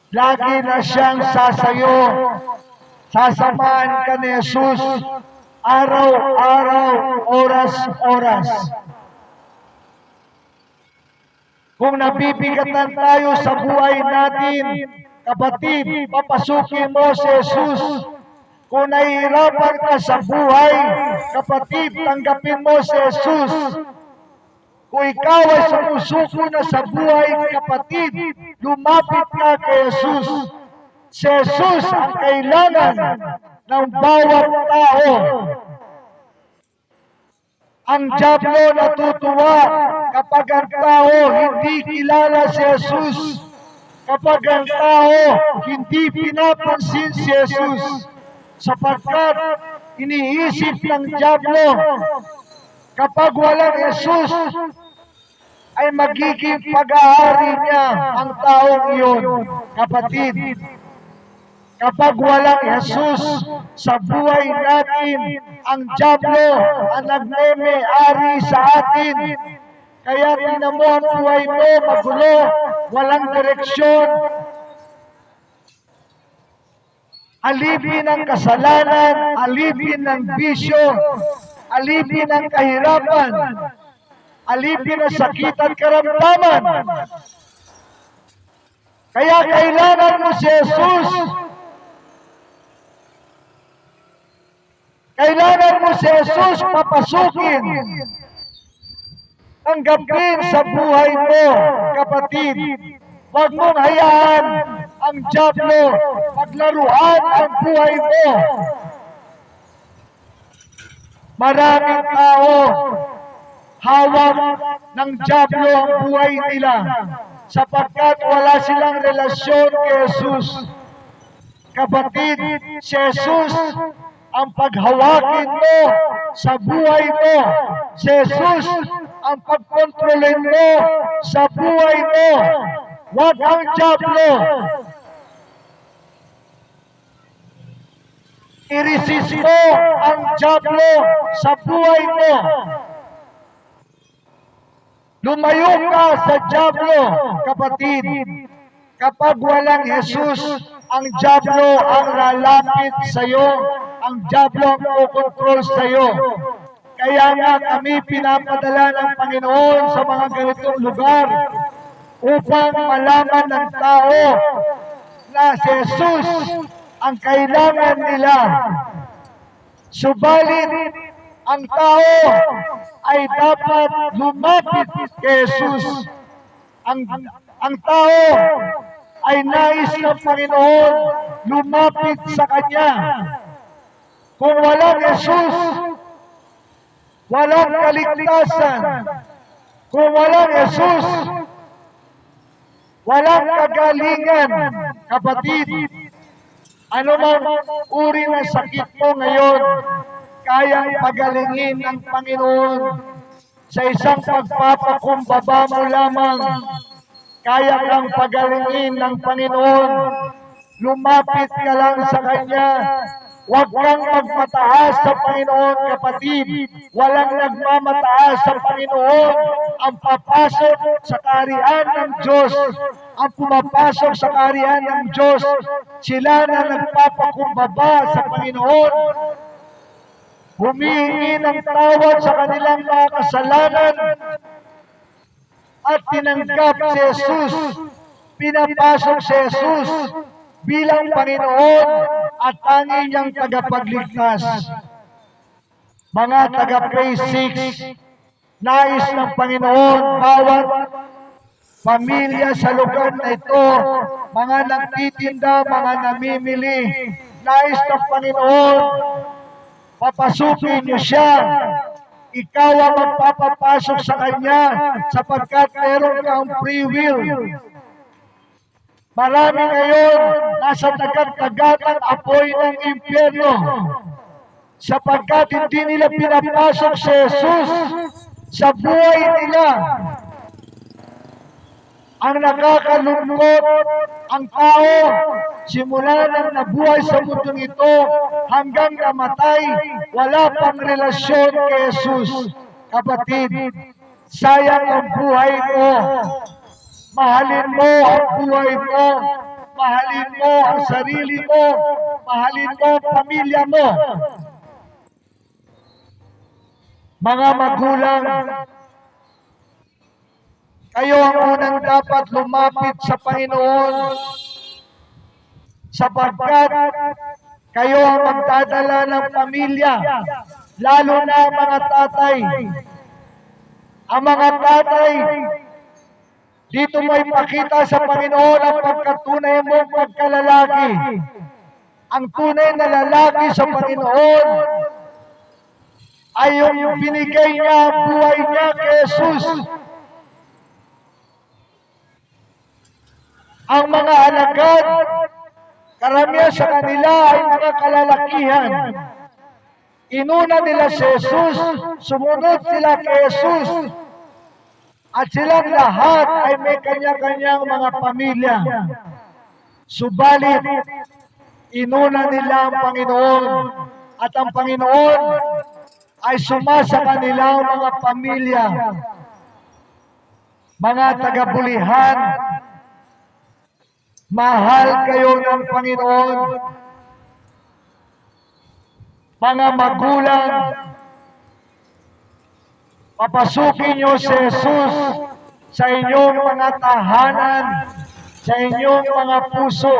[SPEAKER 2] lagi na siyang sasayo. Sasamahan ka ni Jesus araw-araw, oras-oras. Kung nabibigatan tayo sa buhay natin, kapatid, papasukin mo si Jesus. Kung nahihirapan ka sa buhay, kapatid, tanggapin mo si Jesus. Kung ikaw ay sumusuko na sa buhay, kapatid, lumapit ka kay Jesus. Si Jesus ang kailangan ng bawat tao. Ang dyablo natutuwa kapag ang tao hindi kilala si Jesus. Kapag ang tao hindi pinapansin si Jesus. Sapagkat iniisip ng dyablo, kapag walang Jesus, ay magiging pag-aari niya ang taong iyon. Kapatid, kapag walang Jesus sa buhay natin, ang dyablo ang nagme-may-ari sa atin. Kaya tingnan mo ang buhay mo, magulo, walang direksyon. Alipin ng kasalanan, alipin ng bisyo, alipin ng kahirapan, alipin ng sakit at karamdaman. Kaya kailangan mo si Jesus. Kailangan mo si Jesus papasukin. Tanggapin sa buhay mo, kapatid. Huwag mong hayaan ang dyablo paglaruan ang buhay mo. Maraming tao hawak ng dyablo ang buhay nila sapagkat wala silang relasyon kay Jesus. Kapatid, si Jesus ang paghawakin mo sa buhay mo. Si Jesus ang pagkontrolin mo sa buhay mo. Huwag ang dyablo. I-resist mo ang dyablo sa buhay mo. Lumayo ka sa dyablo, kapatid. Kapag walang Jesus, ang dyablo ang lalapit sa iyo. Ang dyablo ang kukontrol sa iyo. Kaya nga kami pinapadala ng Panginoon sa mga ganitong lugar upang malaman ng tao na si Jesus ang kailangan nila. Subalit, ang tao ay dapat lumapit kay Jesus. Ang tao ay nais ng Panginoon lumapit sa Kanya. Kung walang Jesus, walang kaligtasan. Kung walang Jesus, walang kagalingan. Kapatid, ano mang uri ng sakit mo ngayon, kayang pagalingin ng Panginoon sa isang pagpapakumbaba mo lamang. Kaya kang pagalingin ng Panginoon. Lumapit ka lang sa Kanya. Huwag kang magmataas sa Panginoon, kapatid. Walang nagmamataas sa Panginoon. Ang papasok sa kaharian ng Diyos, ang pumapasok sa kaharian ng Diyos, sila na nagpapakumbaba sa Panginoon. Humihingi ng tawad sa kanilang mga kasalanan at tinanggap si Jesus. Pinapasok si Jesus bilang Panginoon at tanging niyang tagapagligtas. Mga taga-Phase 6, nais ng Panginoon bawat pamilya sa lugar na ito, mga nagtitinda, mga namimili, nais ng Panginoon, papasukin niyo siya. Ikaw ang magpapapasok sa Kanya sapagkat meron kang free will. Marami ngayon nasa tagat-tagatang apoy ng impyerno sapagkat hindi nila pinapasok si Jesus sa buhay nila. Ang nakakalungkot, ang tao, simula nang nabuhay sa mundong ito hanggang namatay, wala pang relasyon kay Jesus. Kapatid, sayang ang buhay mo. Mahalin mo ang buhay mo. Mahalin mo ang sarili mo. Mahalin mo ang pamilya mo. Mga magulang, kayo ang unang dapat lumapit sa Panginoon sapagkat kayo ang magdadala ng pamilya, lalo na ang mga tatay. Ang mga tatay, dito mo ipakita sa Panginoon ang pagkatunay mong pagkalalaki. Ang tunay na lalaki sa Panginoon ay yung binigay niya ang buhay niya kay Jesus. Ang mga alagad, karamihan sa kanila ay mga kalalakihan. Inuna nila si Jesus, sumunod sila kay Jesus, at silang lahat ay may kanya-kanyang mga pamilya. Subalit, inuna nila ang Panginoon, at ang Panginoon ay sumasa kanilang mga pamilya. Mga tagabulihan, mahal kayo ng Panginoon. Mga magulang, papasukin niyo si Jesus sa inyong mga tahanan, sa inyong mga puso.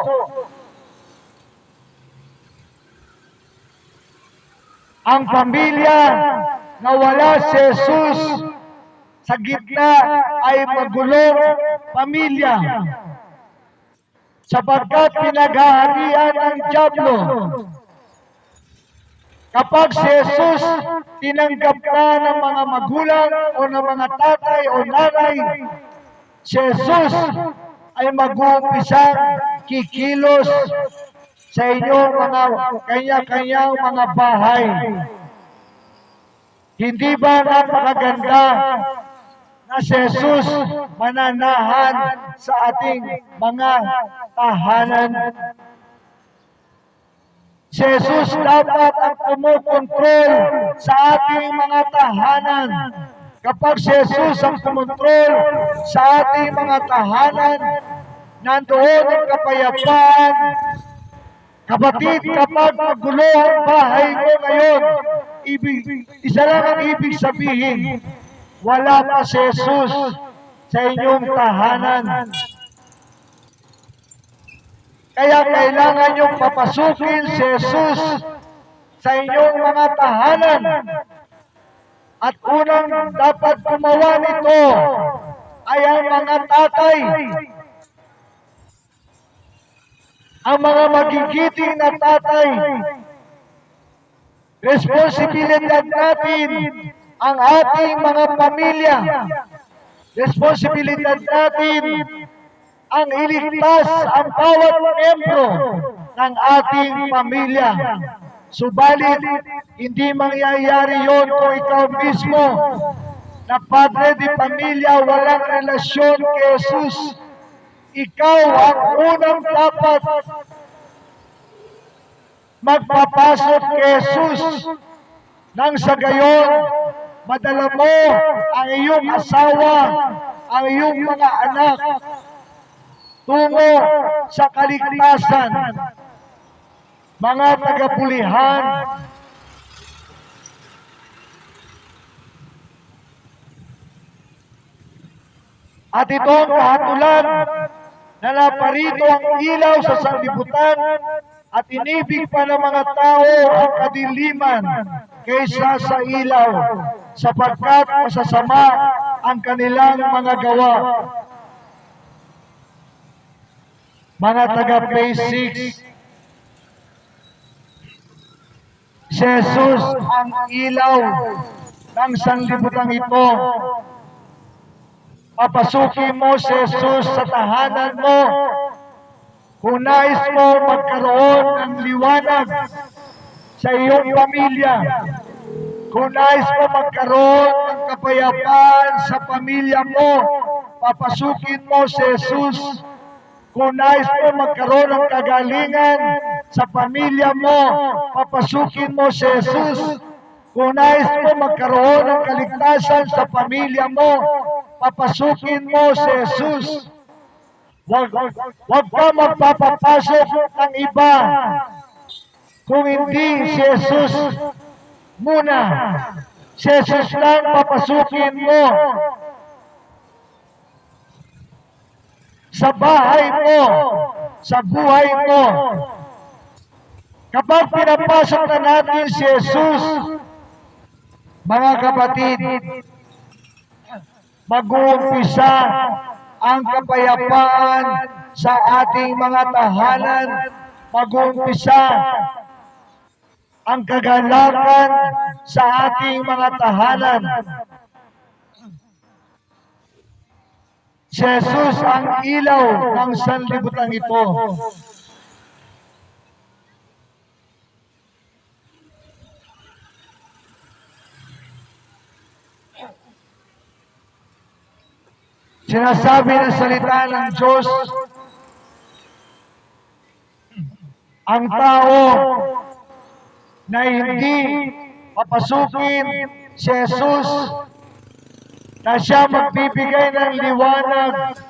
[SPEAKER 2] Ang pamilya na wala si Jesus sa gitna ay magulong pamilya. Sapagkat pinaghaharian ng dyablo. Kapag si Jesus tinanggap na ng mga magulang o ng mga tatay o nanay, si Jesus ay mag-uumpisang kikilos sa inyong mga kanya-kanyang mga bahay. Hindi ba napakaganda na si Jesus mananahan sa ating mga tahanan? Si Jesus dapat ang kumukontrol sa ating mga tahanan. Kapag si Jesus ang kumontrol sa ating mga tahanan, nandoon ang kapayapaan. Kapatid, kapag magulo ang bahay mo ngayon, isa lang ang ibig sabihin, wala pa si Jesus sa inyong tahanan. Kaya kailangan niyong papasukin si Jesus sa inyong mga tahanan. At unang dapat gumawa nito ay ang mga tatay. Ang mga magigiting na tatay. Responsibilidad natin ang ating mga pamilya. Responsibilidad natin ang iligtas ang bawat miyembro ng ating pamilya. Subalit, hindi mangyayari yon kung ikaw mismo na padre de pamilya walang relasyon kay Jesus. Ikaw ang unang dapat magpapasok kay Jesus nang sa gayon, madala mo ang iyong asawa, ang iyong mga anak, tungo sa kaligtasan. Mga tagapulihan, at ito ang kahatulan na naparito ang ilaw sa sanlibutan at inibig pa ng mga tao ang kadiliman kaysa sa ilaw, sapagkat masasama ang kanilang mga gawa. Mga taga-basic, si Jesus ang ilaw ng sanlibutan ito. Papasukin mo si Jesus sa tahanan mo. Kung nais mo magkaroon ng liwanag sa iyong pamilya, kung nais mo magkaroon ng kapayapaan sa pamilya mo, papasukin mo si Jesus. Kung nais mo magkaroon ng kagalingan sa pamilya mo, papasukin mo si Jesus. Kung nais mo magkaroon ng kaligtasan sa pamilya mo, papasukin mo si Jesus. Huwag ka magpapapasok ng iba kung hindi si Jesus muna. Si Jesus lang papasukin mo sa bahay mo, sa buhay mo. Kapag pinapasok na natin si Jesus, mga kapatid, mag-uumpisa ang kapayapaan sa ating mga tahanan, mag-uumpisa ang kagalakan sa ating mga tahanan. Si Jesus ang ilaw ng sanlibutan ito. Sinasabi ng salita ng Diyos, ang tao na hindi papasukin si Jesus, na siya magbibigay ng liwanag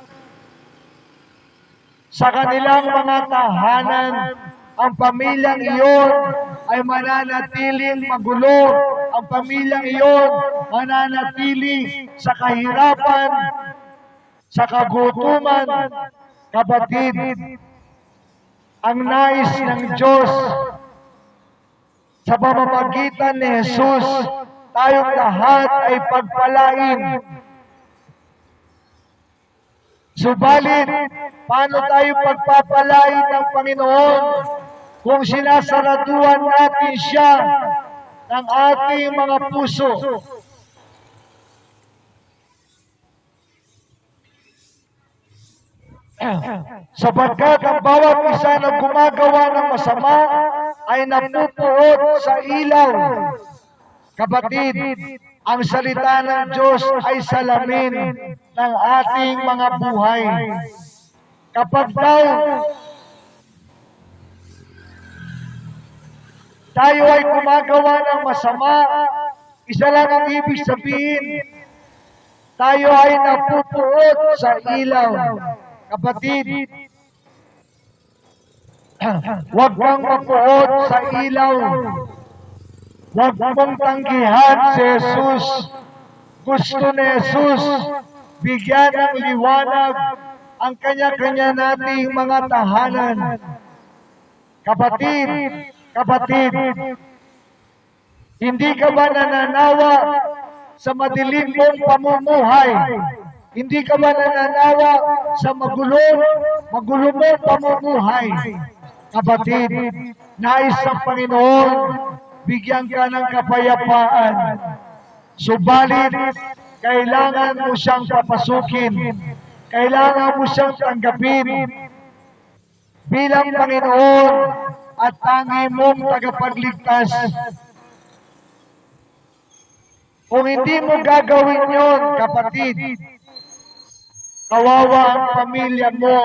[SPEAKER 2] sa kanilang mga tahanan, ang pamilyang iyon ay mananatiling magulo. Ang pamilyang iyon mananatili sa kahirapan, sa kagutuman. Kapatid, ang nais ng Diyos sa pamamagitan ni Jesus, tayong lahat ay pagpalain. Subalit, paano tayo pagpapalain ng Panginoon kung sinasaraduan natin siya ng ating mga puso? Sapagkat ang bawat isa na gumagawa ng masama ay napupuot sa ilaw. Kapatid, ang salita ng Diyos ay salamin ng ating mga buhay. Kapag daw tayo ay gumagawa ng masama, isa lang ang ibig sabihin, tayo ay napupuot sa ilaw. Kapatid, huwag kang mapuot sa ilaw. Huwag mong tanggihan si Jesus. Gusto ni Jesus bigyan ng liwanag ang kanya-kanya nating mga tahanan. Kapatid, hindi ka ba nananawa sa madilim mong pamumuhay? Hindi ka ba nananawa sa magulo mong pamumuhay? Kapatid, nais ng Panginoon, bigyan ka ng kapayapaan. Subalit, kailangan mo siyang papasukin. Kailangan mo siyang tanggapin bilang Panginoon at tangi mong tagapagligtas. Kung hindi mo gagawin yon, kapatid, kawawa ang pamilya mo.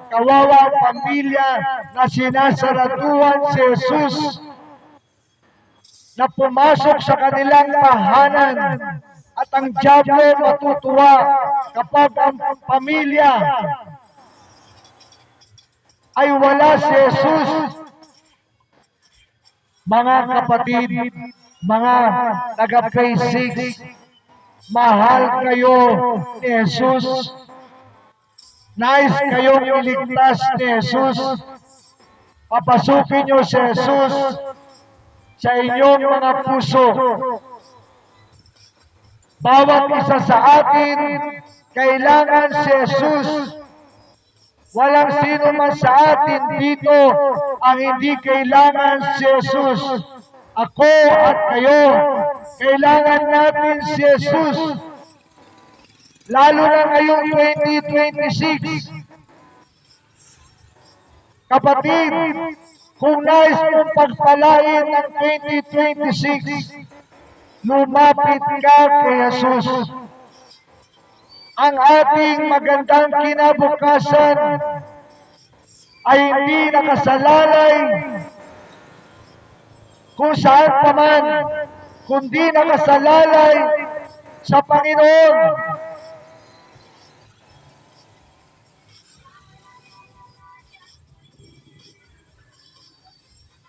[SPEAKER 2] Kawawa ang pamilya na sinasaraduan si Jesus, na pumasok sa kanilang tahanan, at ang diablo matutuwa kapag ang pamilya ay wala si Jesus. Mga kapatid, mga taga-basic, mahal kayo ni Jesus. Nais kayong iligtas ni Jesus. Papasukin niyo si Jesus sa inyong mga puso. Bawat isa sa atin, kailangan si Jesus. Walang sino man sa atin dito ang hindi kailangan si Jesus. Ako at kayo, kailangan natin si Jesus. Lalo na ngayong 2026. Kapatid, kung nais mong pagpalain ng 2026, lumapit ka kay Jesus. Ang ating magandang kinabukasan ay hindi nakasalalay kung saan pa man, kundi nakasalalay sa Panginoon.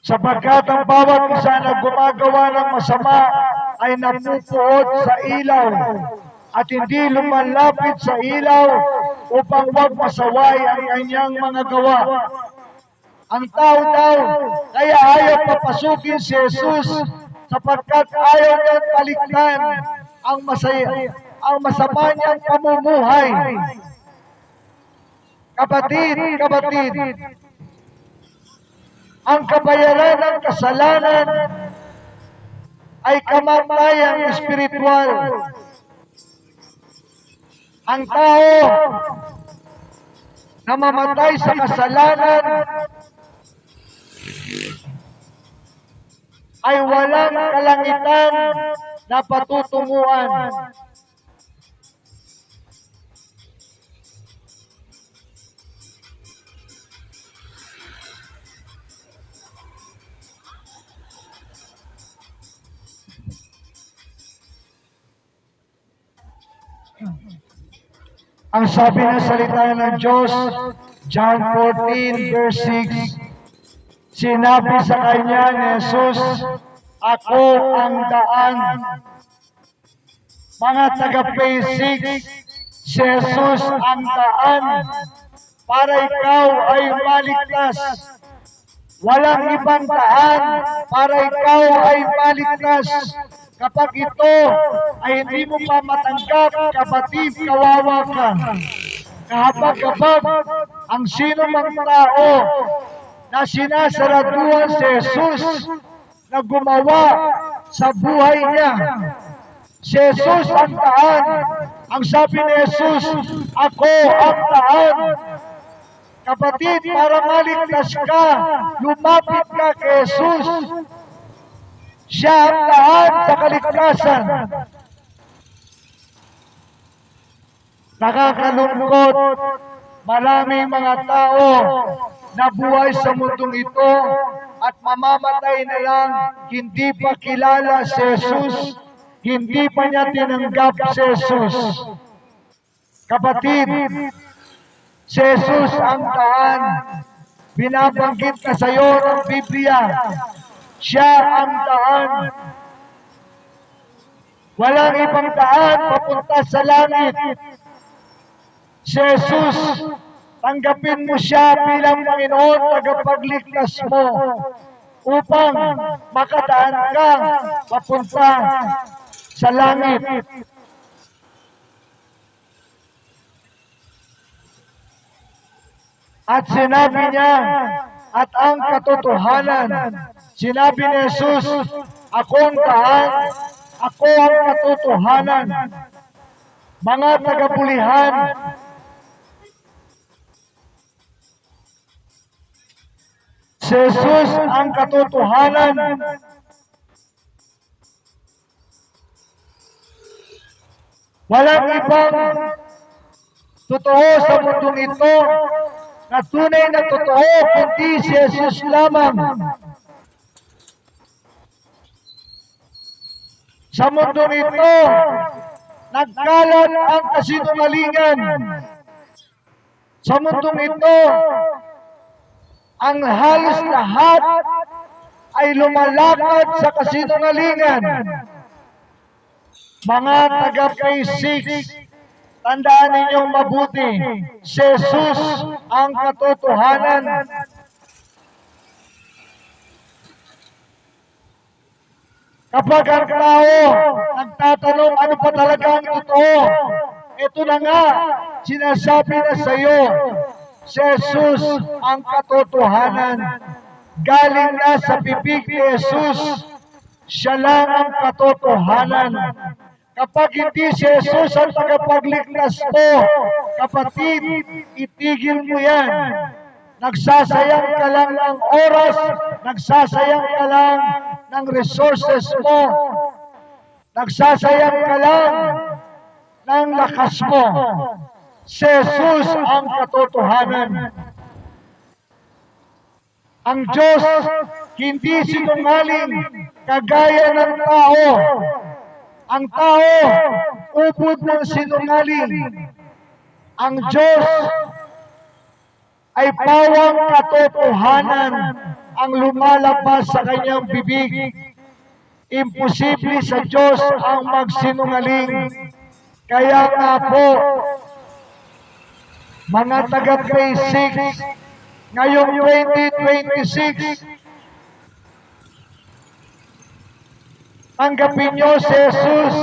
[SPEAKER 2] Sapagkat ang bawat isa na gumagawa ng masama ay napupuot sa ilaw at hindi lumalapit sa ilaw upang wag masaway ang kanyang mga gawa. Ang tao daw kaya ayaw papasukin si Jesus sapagkat ayaw niyang paliktan ang masama niyang pamumuhay. Kapatid, ang kabayaran ng kasalanan ay kamatayan espiritual. Ang tao na mamatay sa kasalanan ay walang kalangitan na patutunguhan. Ang sabi ng salita ng Diyos, John 14 verse 6, sinabi sa kanya ni Jesus, ako ang daan. Mga taga-P6, si Jesus ang daan para ikaw ay maligtas. Walang ibang daan para ikaw ay maligtas. Kapag ito ay hindi mo pa matanggap, kapatid, kawawa ka. Kapag ang sino mang tao na sinasaraduhan si Jesus na gumawa sa buhay niya. Si Jesus ang daan. Ang sabi ni Jesus, ako ang daan. Kapatid, para maligtas ka, lumapit ka kay Jesus. Siya ang daan sa kaligtasan. Nakakalungkot, maraming mga tao na buhay sa mundong ito at mamamatay na lang, hindi pa kilala si Jesus, hindi pa niya tinanggap si Jesus. Kapatid, si Jesus ang daan. Binabanggit na sa iyo ng Biblia. Siya ang daan. Walang ibang daan papunta sa langit. Si Jesus, tanggapin mo siya bilang Panginoon, tagapagligtas mo upang makadaan ka papunta sa langit. At sinabi niya, at ang katotohanan, sinabi ni Jesus, ako ang daan, ako ang katotohanan. Mga tagabulihan, si Jesus ang katotohanan. Walang ibang totoo sa mundong ito na tunay na totoo kundi si Jesus lamang. Sa mundong ito, nagkalat ang kasinungalingan. Sa mundong ito, ang halos lahat ay lumalakad sa kasinungalingan. Mga taga-P6, Tandaan ninyong mabuti, si Jesus ang katotohanan. Kapag ang tao nagtatanong ano pa talaga ang totoo, ito na nga, sinasabi na sa iyo, si Jesus ang katotohanan. Galing na sa bibig ni Jesus, siya lang ang katotohanan. Kapag hindi si Jesus ang tagapagligtas mo, kapatid, itigil mo yan. Nagsasayang ka lang ng oras, nagsasayang ka lang ng resources mo, nagsasayang ka lang ng lakas mo. Si Jesus ang katotohanan. Ang Diyos hindi sinungaling kagaya ng tao. Ang tao, ubod ng sinungaling. Ang Diyos ay pawang katotohanan ang lumalabas sa kanyang bibig. Imposible sa Diyos ang magsinungaling. Kaya nga po, mga taga-basic, ngayong 2026, tanggapin nyo si Jesus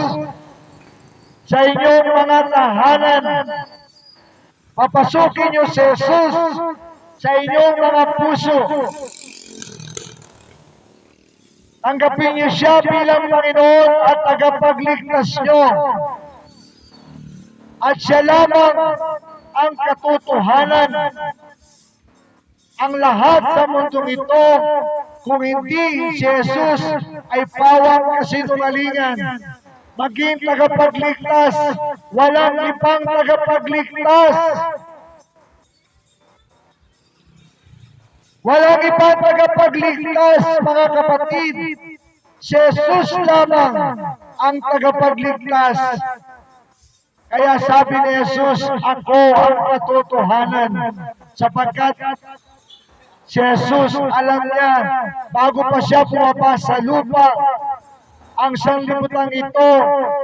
[SPEAKER 2] sa inyong mga tahanan. Papasukin nyo si Jesus sa inyong mga puso. Tanggapin nyo siya bilang Panginoon at tagapagligtas nyo. At siya lamang ang katotohanan. Ang lahat sa mundong ito, kung hindi si Jesus ay pawang kasinungalingan. Maging tagapagligtas, walang ibang tagapagligtas. Walang ibang tagapagligtas, mga kapatid. Si Jesus lamang ang tagapagligtas. Kaya sabi ni Jesus, ako ang katotohanan. Sapagkat si Jesus, alam niya, bago pa siya bumaba sa lupa, ang sanlibutan ito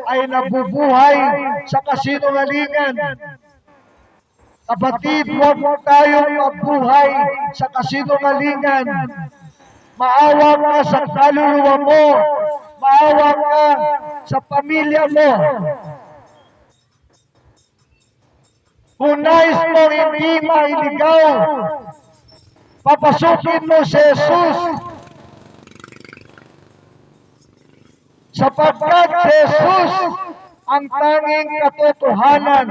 [SPEAKER 2] ay nabubuhay sa kasinungalingan. Kapatid, huwag tayong mabuhay sa kasinungalingan. Maawa ka sa kaluluwa mo. Maawa ka sa pamilya mo. Kung nais mo hindi mailigaw, papasukin mo si Jesus. Sapagkat si Jesus ang tanging katotohanan.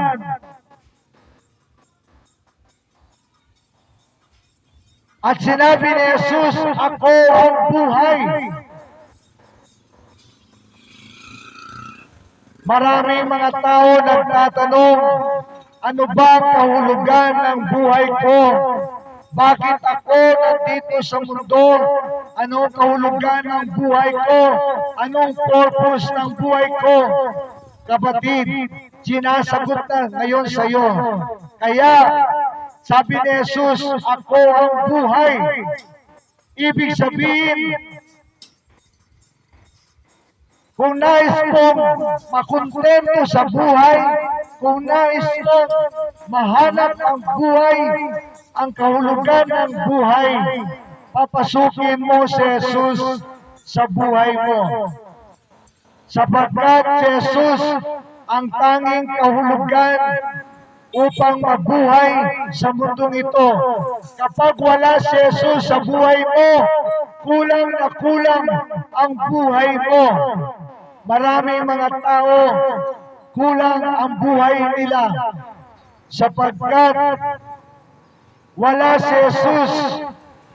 [SPEAKER 2] At sinabi ni Jesus, ako ang buhay. Maraming mga tao nagtatanong, ano ba ang kahulugan ng buhay ko? Bakit ako nandito sa mundo? Anong kahulugan ng buhay ko? Anong purpose ng buhay ko? Kapatid, sinasagot na ngayon sa iyo. Kaya, sabi ni Jesus, ako ang buhay. Ibig sabihin, kung nais mong makontento sa buhay, kung nais mong mahanap ang buhay, ang kahulugan ng buhay, papasukin mo si Jesus sa buhay mo. Sapagkat si Jesus ang tanging kahulugan upang mabuhay sa mundong ito. Kapag wala si Jesus sa buhay mo, kulang na kulang ang buhay mo. Maraming mga tao, kulang ang buhay nila sapagkat wala si Jesus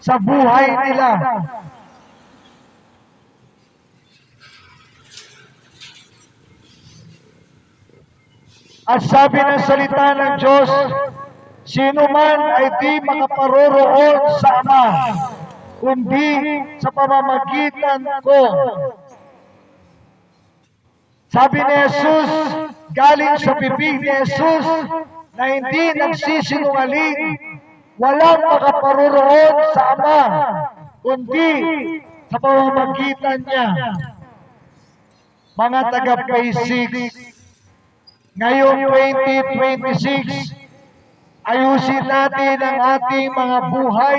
[SPEAKER 2] sa buhay nila. At sabi ng salita ng Diyos, sino man ay di makaparoroon sa Ama, kundi sa pamamagitan ko. Sabi ni Jesus, galing sa bibig ni Jesus, na hindi nagsisinungaling, walang makaparoroon sa Ama, kundi sa pamamagitan niya. Mga taga-basic, ngayong 2026, ayusin natin ang ating mga buhay.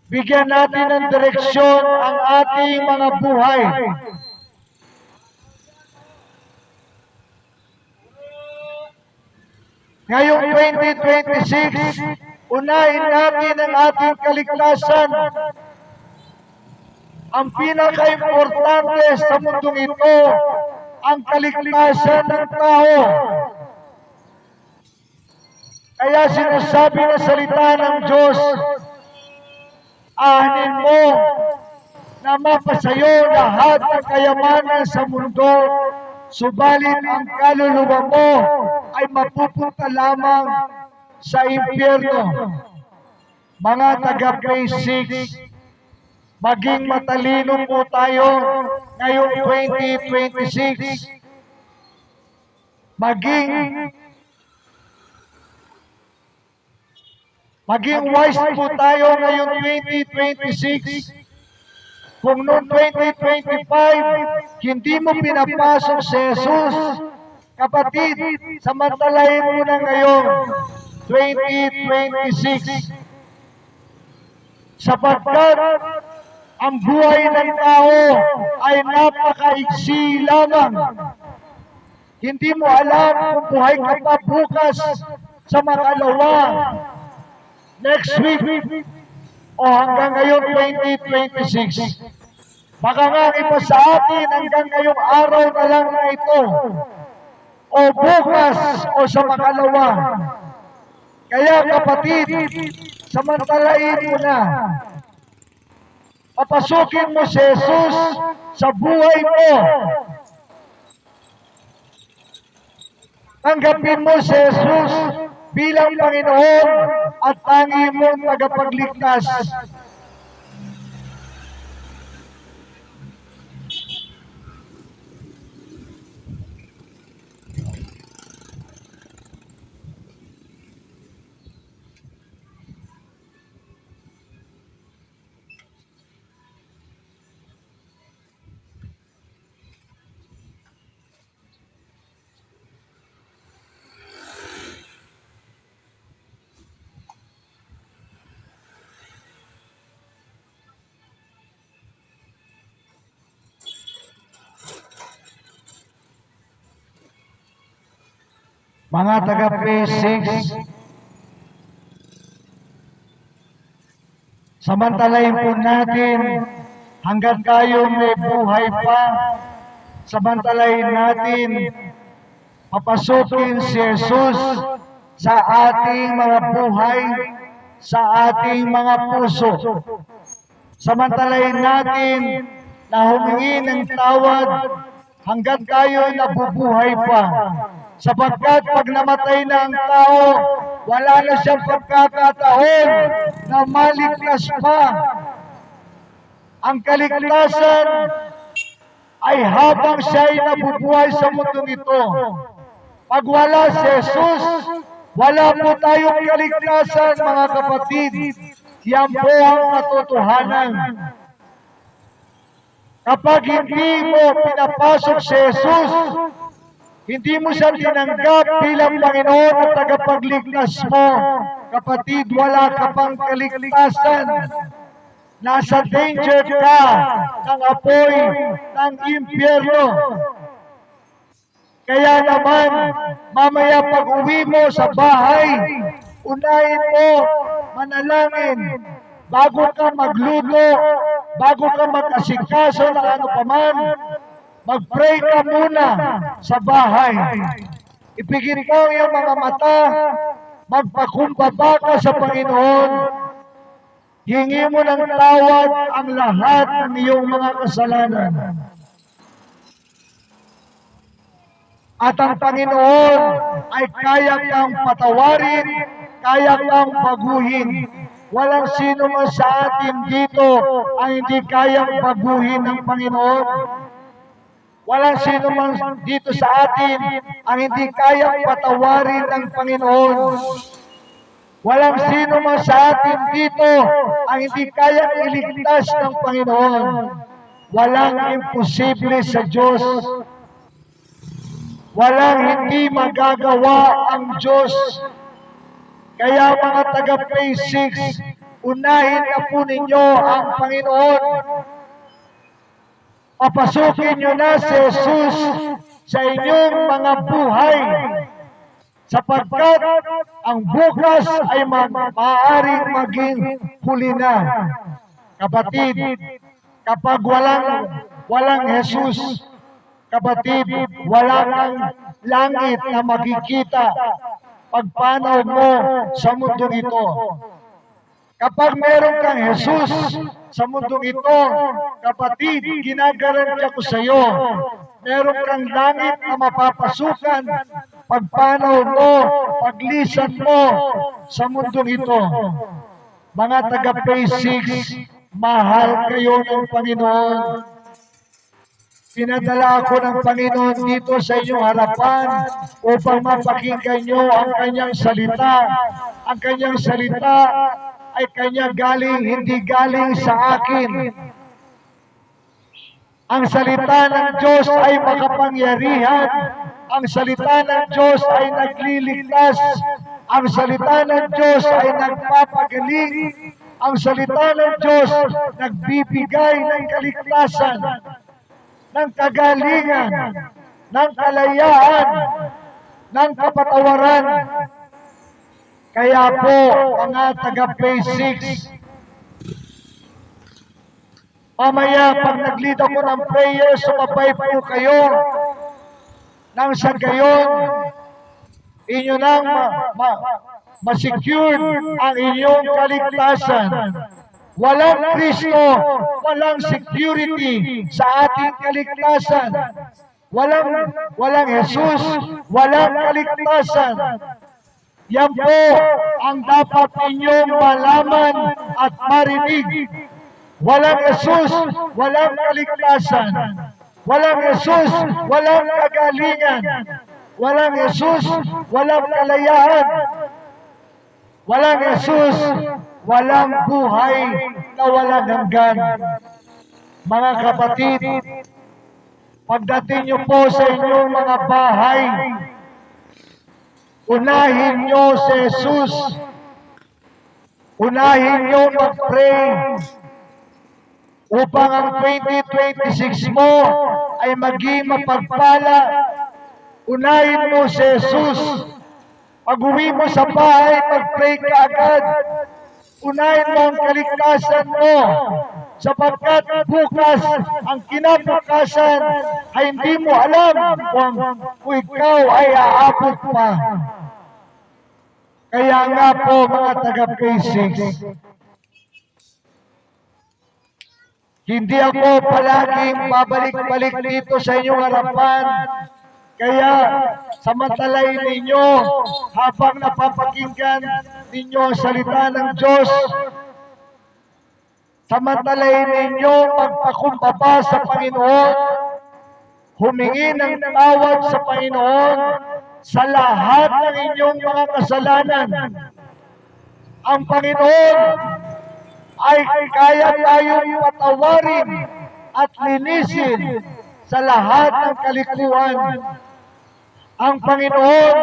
[SPEAKER 2] Bigyan natin ng direksyon ang ating mga buhay. Ngayong 2026, unahin natin ang ating kaligtasan. Ang pinaka-importante sa mundong ito, ang kaligtasan ng tao. Kaya sinasabi na salita ng Diyos, ahanin mo na mapasayo lahat ng kayamanan sa mundo, subalit ang kaluluwa mo ay mapupunta lamang sa impyerno. Mga taga-Phase 6, maging matalino po tayo ngayong 2026. Maging wise po tayo ngayong 2026. Kung noong 2025, hindi mo pinapasok si Jesus, kapatid, samantalahin mo na ngayon, 2026. Sapagkat ang buhay ng tao ay napakaiksi lamang. Hindi mo alam kung buhay ka pa bukas sa makalawa, next week, o hanggang ngayon 2026. Baka nga iba sa atin hanggang ngayong araw na lang na ito, o bukas o sa makalawa. Kaya kapatid, samantalain mo na. Papasukin mo si Jesus sa buhay mo. Tanggapin mo si Jesus bilang Panginoon at tangi mong tagapagligtas. Mga taga-Phase 6, samantalahin po natin hanggang tayo may buhay pa. Samantalahin natin, papasukin si Jesus sa ating mga buhay, sa ating mga puso. Samantalahin natin na humingi ng tawad hanggang tayo nabubuhay pa. Sapagkat pag namatay na ang tao, wala na siyang pagkakataon na maligtas pa. Ang kaligtasan ay habang siya ay nabubuhay sa mundong ito. Pag wala si Jesus, wala po tayong kaligtasan, mga kapatid. Yan po ang katotohanan. Kapag hindi mo pinapasok si Jesus, hindi mo siya tinanggap bilang Panginoon at tagapagligtas mo, kapatid, wala ka pang kaligtasan. Nasa danger ka ng apoy ng impyerno. Kaya naman, mamaya pag uwi mo sa bahay, unahin mo manalangin bago ka magluto, bago ka mag-asikaso ng ano paman. Mag-pray ka muna sa bahay. Ipigit mo yung mga mata, magpakumbaba ka sa Panginoon. Hingi mo ng tawad ang lahat ng iyong mga kasalanan. At ang Panginoon ay kaya kang patawarin, kaya kang baguhin. Walang sino man sa atin dito ang hindi kayang baguhin ng Panginoon. Walang sino man dito sa atin ang hindi kayang patawarin ng Panginoon. Walang sino man sa atin dito ang hindi kayang iligtas ng Panginoon. Walang imposible sa Diyos. Walang hindi magagawa ang Diyos. Kaya mga taga-Phase 6, unahin na po ninyo ang Panginoon. Papasukin nyo na si Jesus sa inyong mga buhay, sapagkat ang bukas ay maaaring maging huli na. Kapatid, kapag walang Jesus, kapatid, wala kang langit na makikita pagpanaw mo sa mundong ito. Kapag meron kang Jesus sa mundong ito, kapatid, ginagarantiya ko sa iyo, meron kang langit na mapapasukan pagpanaw mo, paglisan mo sa mundong ito. Mga taga-Phase 6, mahal kayo ng Panginoon. Pinadala ako ng Panginoon dito sa inyong harapan upang mapakinggan nyo ang kanyang salita. Ang kanyang salita ay kanya galing, hindi galing sa akin. Ang salita ng Diyos ay makapangyarihan. Ang salita ng Diyos ay nagliligtas. Ang salita ng Diyos ay nagpapagaling. Ang salita ng Diyos nagbibigay ng kaligtasan, ng kagalingan, ng kalayaan, ng kapatawaran. Kaya po, mga taga-Phase 6, mamaya pag nag-lead ako ng prayer, sumabay po kayo nang sa gayon, inyo nang ma-secure ang inyong kaligtasan. Walang Kristo, walang security sa ating kaligtasan. Walang Jesus, walang kaligtasan. Yan po ang dapat inyong malaman at marinig. Walang Jesus, walang kaligtasan. Walang Jesus, walang kagalingan. Walang Jesus, walang kalayaan. Walang Jesus, walang buhay na walang hanggan. Mga kapatid, pagdating niyo po sa inyong mga bahay, unahin niyo si Jesus. Unahin niyo mag-pray upang ang 2026 mo ay maging mapagpala. Unahin mo si Jesus. Pag-uwi mo sa bahay, mag-pray ka agad. Unahin mo ang kaligtasan mo, sapagkat bukas, ang kinabukasan ay hindi mo alam kung ikaw ay aabot pa. Kaya nga po, mga taga-Phase 6, hindi ako palaging babalik-balik dito sa inyong harapan. Kaya samantalahin ninyo habang napapakinggan ninyo ang salita ng Diyos. Samantalahin ninyo magpakumbaba sa Panginoon, humingi ng tawad sa Panginoon sa lahat ng inyong mga kasalanan. Ang Panginoon ay kaya tayong patawarin at linisin sa lahat ng kalikuan. Ang Panginoon,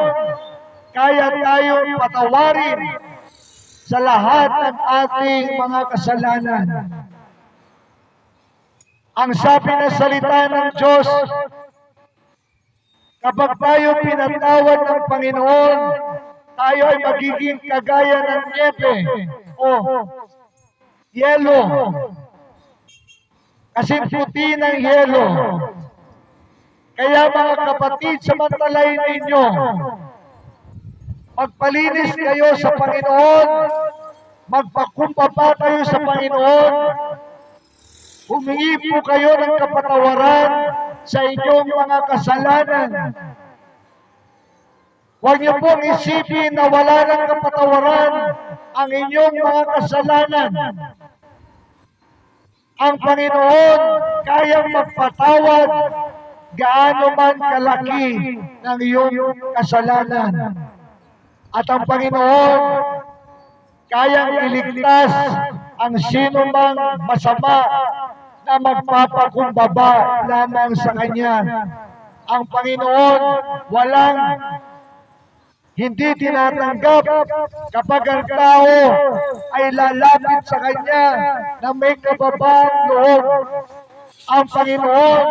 [SPEAKER 2] kaya tayong patawarin sa lahat ng ating mga kasalanan. Ang sabi ng salita ng Diyos, kapag tayo pinatawad ng Panginoon, tayo ay magiging kagaya ng niebe o yelo. Kasing puti ng yelo. Kaya mga kapatid, samantalahin ninyo, magpalinis kayo sa Panginoon, magpakumbaba kayo sa Panginoon, humingi po kayo ng kapatawaran sa inyong mga kasalanan. Huwag niyo pong isipin na wala ng kapatawaran ang inyong mga kasalanan. Ang Panginoon kayang magpatawad gaano man kalaki ng iyong kasalanan. At ang Panginoon kayang iligtas ang sino mang masama na magpapakumbaba lamang sa Kanya. Ang Panginoon walang hindi tinatanggap kapag ang tao ay lalapit sa Kanya na may kababaang loob. Ang Panginoon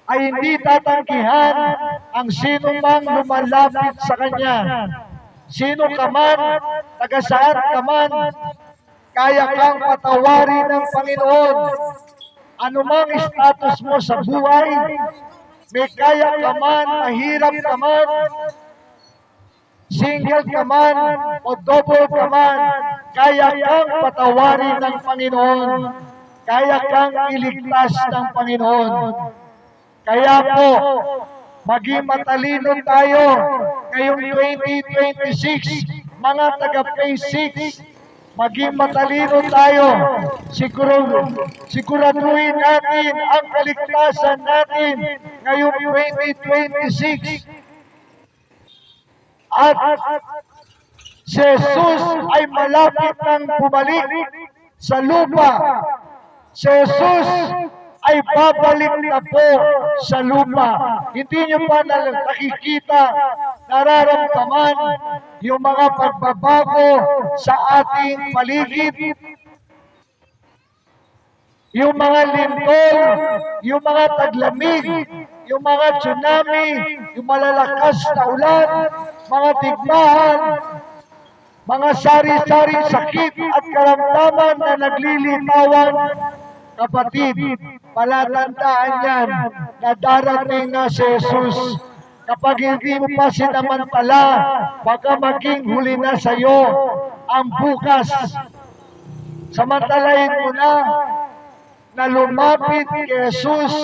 [SPEAKER 2] ay hindi tatanggihan ang sino mang lumalapit sa Kanya. Sino ka man, taga saan ka man, kaya kang patawarin ng Panginoon. Anumang status mo sa buhay, may kaya ka man, mahirap ka man, single ka man, o double ka man, kaya kang patawarin ng Panginoon. Kaya kang iligtas ng Panginoon. Kaya po, maging matalino tayo ngayong 2026, mga taga-Phase 6, maging matalino tayo. Siguraduhin natin ang kaligtasan natin ngayong 2026. At si Jesus ay malapit nang bumalik sa lupa. Si Jesus ay babalik na po sa lupa. Hindi nyo pa nakikita, nararamdaman yung mga pagbabago sa ating paligid, yung mga lindol, yung mga taglamig, yung mga tsunami, yung malalakas na ulan, mga digmaan, mga sari-saring sakit at karamdaman na naglilitawan. Kapatid, palatandaan yan na darating na si Jesus. Kapag hindi mo pa sinamantala, baka maging huli na sa iyo ang bukas. Samantalahin mo na lumapit kay Jesus,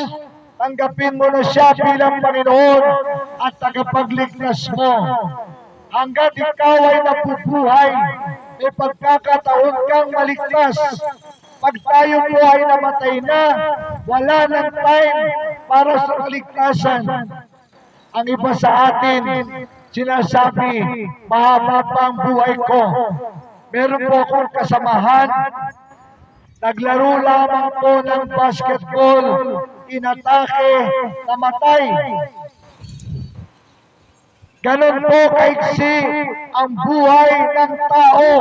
[SPEAKER 2] tanggapin mo na siya bilang Panginoon at tagapagligtas mo. Hanggat ikaw ay nabubuhay, may pagkakataon kang maligtas. Pag tayo po ay namatay na, wala nang time para sa kaligtasan. Ang iba sa atin, sinasabi, mahaba pa ang buhay ko. Meron po akong kasamahan, naglaro lamang po ng basketball, inatake, namatay. Ganon po kaiksi ang buhay ng tao.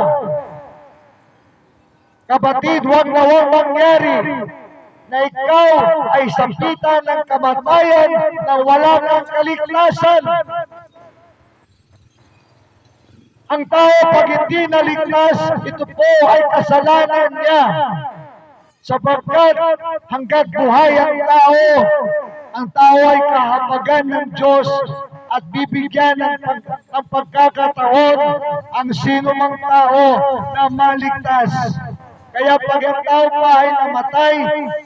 [SPEAKER 2] Kapatid, huwag na huwag mangyari na ikaw ay sapitan ng kamatayan na wala kang kaligtasan. Ang tao pag hindi naligtas, ito po ay kasalanan niya. Sapagkat hanggat buhay ang tao ay kahabagan ng Diyos at bibigyan ng pagkakataon ang sino mang tao na maligtas. Kaya pag ang tao pa ay namatay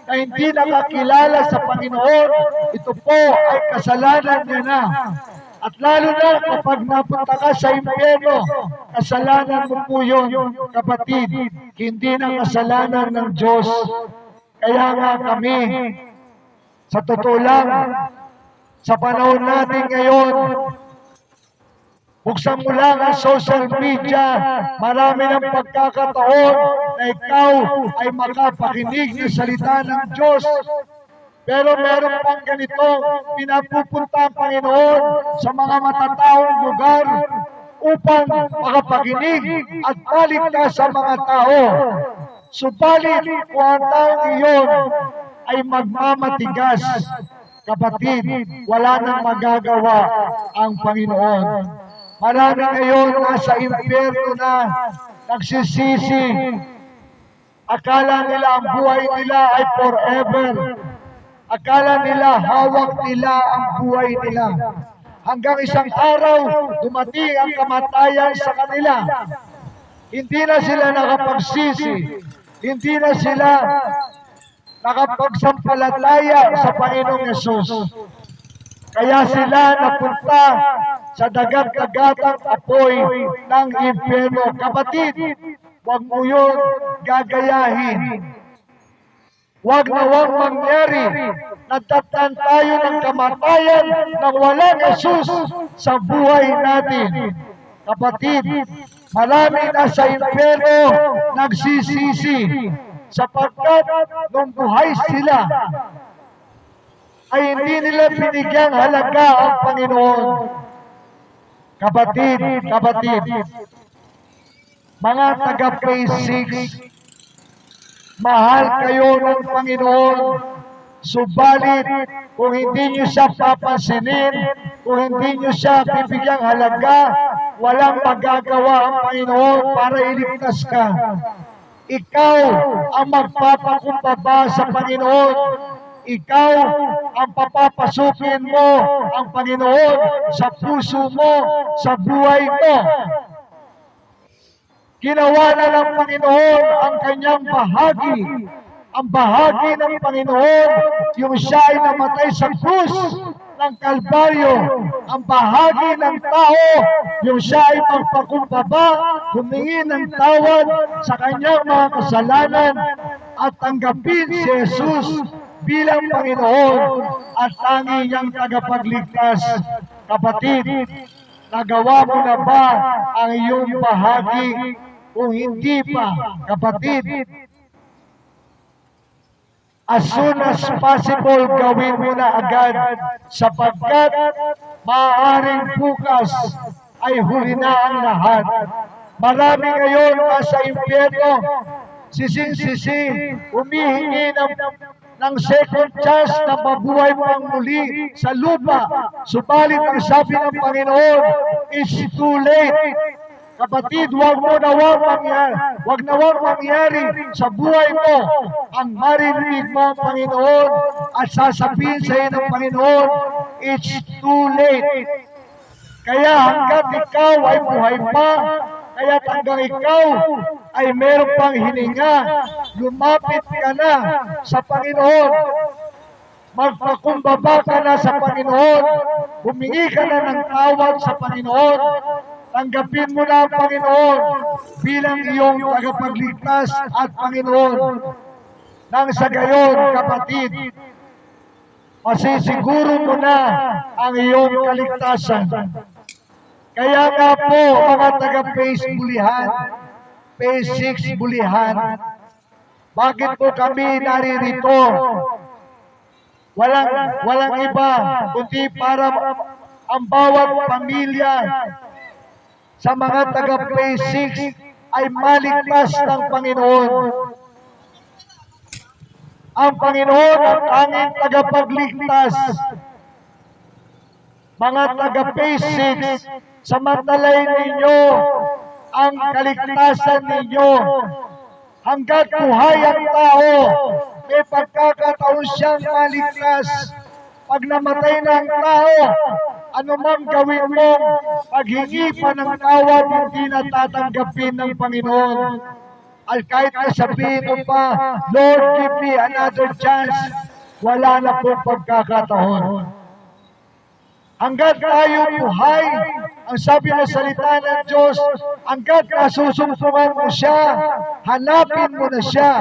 [SPEAKER 2] na hindi nakakilala sa Panginoon, ito po ay kasalanan niya na. At lalo na kapag napunta ka sa impyerno, kasalanan mo po yun, kapatid, hindi na kasalanan ng Diyos. Kaya nga kami, sa totoo lang, sa panahon natin ngayon, buksan mo lang ang social media, marami ng pagkakataon na ikaw ay makapakinig ng salita ng Diyos. Pero meron pang ganito, pinapupunta ang Panginoon sa mga matataong lugar upang makapakinig at maligtas sa mga tao. Subalit, kung ang taong iyon ay magmamatigas, kapatid, wala nang magagawa ang Panginoon. Marami ngayon nasa impyerno na nagsisisi. Akala nila ang buhay nila ay forever. Akala nila hawak nila ang buhay nila. Hanggang isang araw, dumating ang kamatayan sa kanila. Hindi na sila nakapagsisi. Hindi na sila nakapagsampalataya sa Panginoong Yesus. Kaya sila napunta sa dagat-dagatang apoy ng impyerno. Kapatid, huwag mo yun gagayahin. Huwag na huwag mangyari. Nagtatnan tayo ng kamatayan nang walang Jesus sa buhay natin. Kapatid, marami na sa impyerno nagsisisi sapagkat nung buhay sila, ay hindi nila binigyang halaga ang Panginoon. Kapatid, mga taga-Phase 6, mahal kayo ng Panginoon, subalit kung hindi nyo siya papansinin, kung hindi nyo siya bibigyang halaga, walang magagawa ang Panginoon para iligtas ka. Ikaw ang magpapakumbaba sa Panginoon. Ikaw ang papapasukin mo ang Panginoon sa puso mo, sa buhay mo. Ginawa na ng Panginoon ang kanyang bahagi. Ang bahagi ng Panginoon, yung siya ay namatay sa krus ng Kalbaryo. Ang bahagi ng tao, yung siya ay magpakumbaba, humingi ng tawad sa kanyang mga kasalanan at tanggapin si Jesus bilang Panginoon at tanging niyang tagapagligtas. Kapatid, nagawa mo na ba ang iyong bahagi? Kung hindi pa, kapatid, as soon as possible, gawin mo na agad sapagkat maaaring bukas ay huli na ang lahat. Marami ngayon nasa impyerno, sising-sisi, humihingi ng second chance na mabuhay pang muli sa lupa. Subalit ang sabi ng Panginoon, it's too late. Kapatid, wag nawang mangyari sa buhay mo ang marinig mo ang Panginoon at sasabihin sa iyo ng Panginoon, it's too late. Kaya hanggat ikaw ay buhay pa, kaya hanggang ikaw ay meron pang hininga, lumapit ka na sa Panginoon. Magpakumbaba ka na sa Panginoon, humingi ka na ng tawad sa Panginoon, tanggapin mo na ang Panginoon bilang iyong tagapagligtas at Panginoon. Nang sa gayon, kapatid, masisiguro mo na ang iyong kaligtasan. Kaya nga po, mga taga-Phase Bulihan, Phase 6 Bulihan, bakit po kami naririto? Walang iba, kundi para ang bawat pamilya sa mga taga-Phase 6 ay maligtas ng Panginoon. Ang Panginoon ang tanging tagapagligtas. Mga taga-Phase 6, samantalay ninyo ang kaligtasan ninyo. Hanggat buhay ang tao, may pagkakataon siyang maligtas. Pag namatay na ang tao, anumang gawin mong paghingi pa ng tawad, hindi natatanggapin ng Panginoon. At kahit na sabihin mo pa, Lord, give me another chance, wala na pong pagkakataon. Hanggat tayo buhay, ang sabi ng salita ng Diyos, hanggat nasusumpungan mo siya, hanapin mo na siya,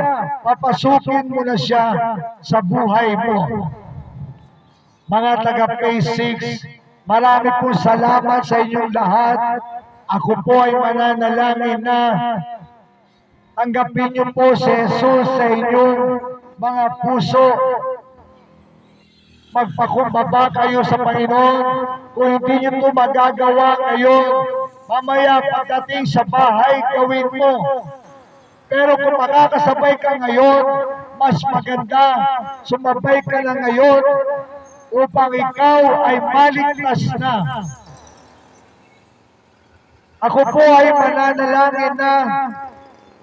[SPEAKER 2] papasukin mo na siya sa buhay mo. Mga taga-Phase 6, marami po salamat sa inyong lahat. Ako po ay mananalangin na tanggapin niyo po si Jesus sa inyong mga puso. Magpakumbaba kayo sa Panginoon. Kung hindi niyo ito magagawa ngayon, mamaya pagdating sa bahay, gawin mo. Pero kung makakasabay ka ngayon, mas maganda, sumabay ka na ngayon upang ikaw ay maligtas na. Ako po ay mananalangin na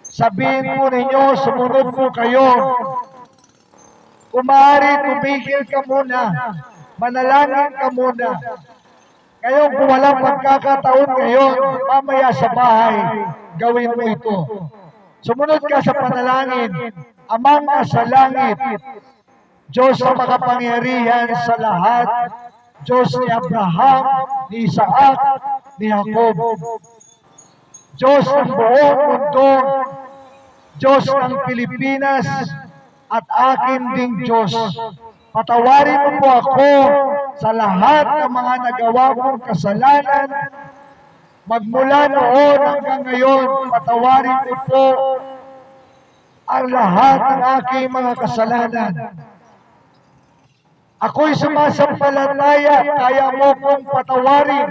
[SPEAKER 2] sabihin po ninyo, sumunod po kayo. Kung maaari, tumigil ka muna. Manalangin ka muna. Ngayon, kung walang pagkakataon ngayon, mamaya sa bahay, gawin mo ito. Sumunod ka sa panalangin. Amang nasa langit, Diyos na makapangyarihan sa lahat, Diyos ni Abraham, ni Isaac, ni Jacob. Diyos ng buong mundo, Diyos ng Pilipinas, at akin ding Diyos. Patawarin mo po ako sa lahat ng mga nagawa kong kasalanan. Magmula noon hanggang ngayon, patawarin mo po ang lahat ng aking mga kasalanan. Ako'y sumasampalataya, kaya mo kong patawarin.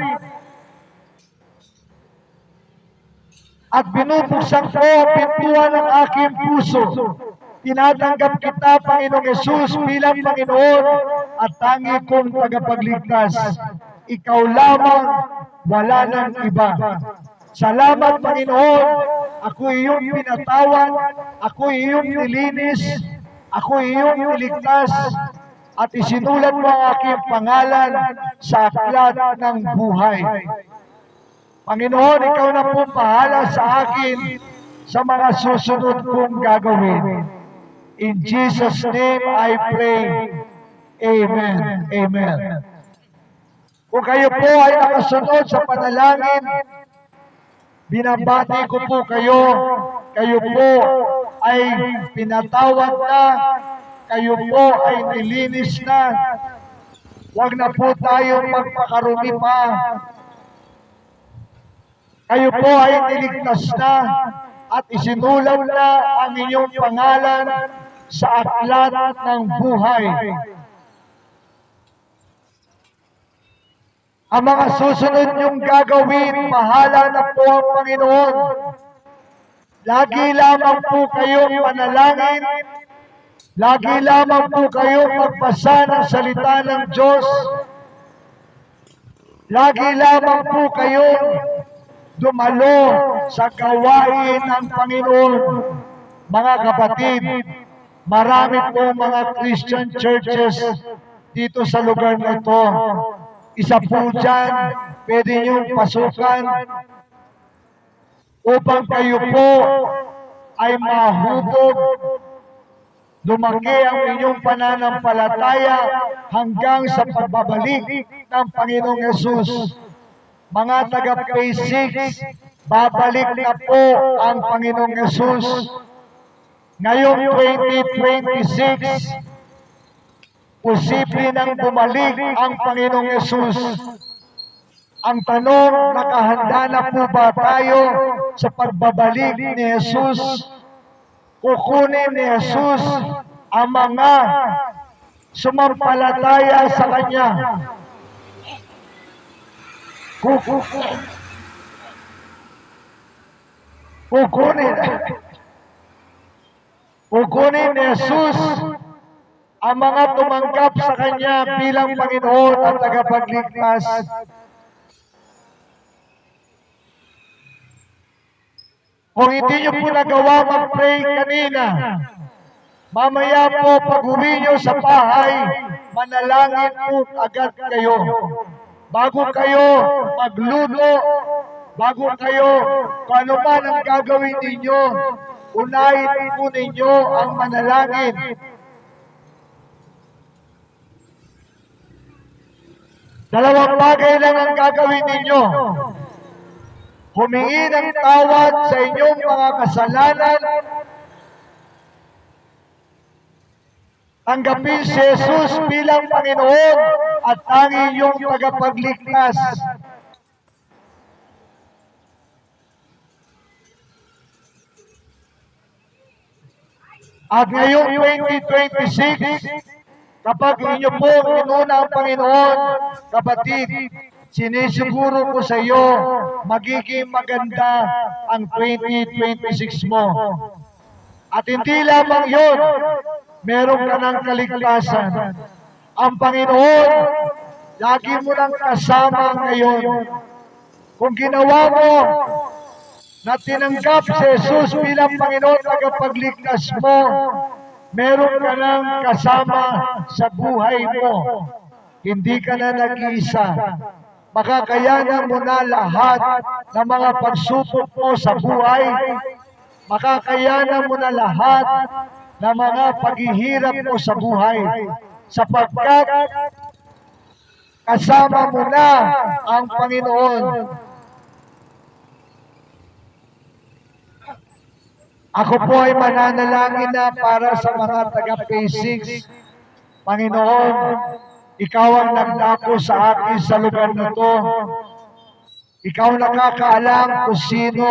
[SPEAKER 2] At binubuksan ko ang pintuan ng aking puso. Tinatanggap kita, Panginoong Yesus, bilang Panginoon at tangi kong tagapagligtas. Ikaw lamang, wala nang iba. Salamat, Panginoon. Ako iyong pinatawan, ako iyong nilinis, ako iyong niligtas, at isinulat mo ang aking pangalan sa aklat ng buhay. Panginoon, ikaw na po bahala sa akin sa mga susunod kong gagawin. In Jesus' name I pray. Amen. Amen. Kung kayo po ay nakasunod sa panalangin, binabati ko po kayo. Kayo po ay pinatawad na. Kayo po ay nilinis na. Huwag na po tayo magpakarumi pa. Kayo po ay niligtas na at isinulat na ang inyong pangalan sa aklat ng buhay. Ang mga susunod niyong gagawin, bahala na po ang Panginoon. Lagi lamang po kayong manalangin. Lagi lamang po kayong magbasa ng salita ng Diyos. Lagi lamang po kayong dumalo sa gawain ng Panginoon. Mga kapatid, marami po mga Christian churches dito sa lugar na ito. Isa po dyan, pwede niyong pasukan upang kayo po ay mahubog, lumaki ang inyong pananampalataya hanggang sa pagbabalik ng Panginoong Yesus. Mga taga-Phase 6, babalik na po ang Panginoong Yesus. Ngayong 2026, posible nang bumalik ang Panginoong Yesus. Ang tanong, nakahanda na po ba tayo sa pagbabalik ni Yesus? Kukunin ni Yesus ang mga sumampalataya sa Kanya. Kukunin ni Jesus ang mga tumanggap sa Kanya bilang Panginoon at tagapagligtas. Kung hindi nyo po nagawa mag-pray kanina, mamaya po pag-uwi nyo sa bahay, manalangin po agad kayo. Bago kayo magluto, bago kayo kung ano man ang gagawin ninyo, unahin po ninyo ang manalangin. Dalawang bagay lang ang gagawin ninyo. Humingi ng tawad sa inyong mga kasalanan, tanggapin si Jesus bilang Panginoon at tanging iyong tagapagligtas. At ngayong 2026, kapag inyo po inuna ang Panginoon, kapatid, sinisiguro ko sa iyo, magiging maganda ang 2026 mo. At hindi lamang yun, meron ka ng kaligtasan. Ang Panginoon, lagi mo nang kasama ngayon. Kung ginawa mo na tinanggap si Jesus bilang Panginoon tagapagligtas mo, meron ka nang kasama sa buhay mo. Hindi ka na nag-iisa. Makakayanan mo na lahat ng mga pagsubok mo sa buhay. Makakayanan mo na lahat ng mga paghihirap mo sa buhay. Sapagkat kasama mo na ang Panginoon. Ako po ay mananalangin na para sa mga taga-Phase 6. Panginoon, Ikaw ang nagdako sa akin sa lugar na to. Ikaw nakakaalam kung sino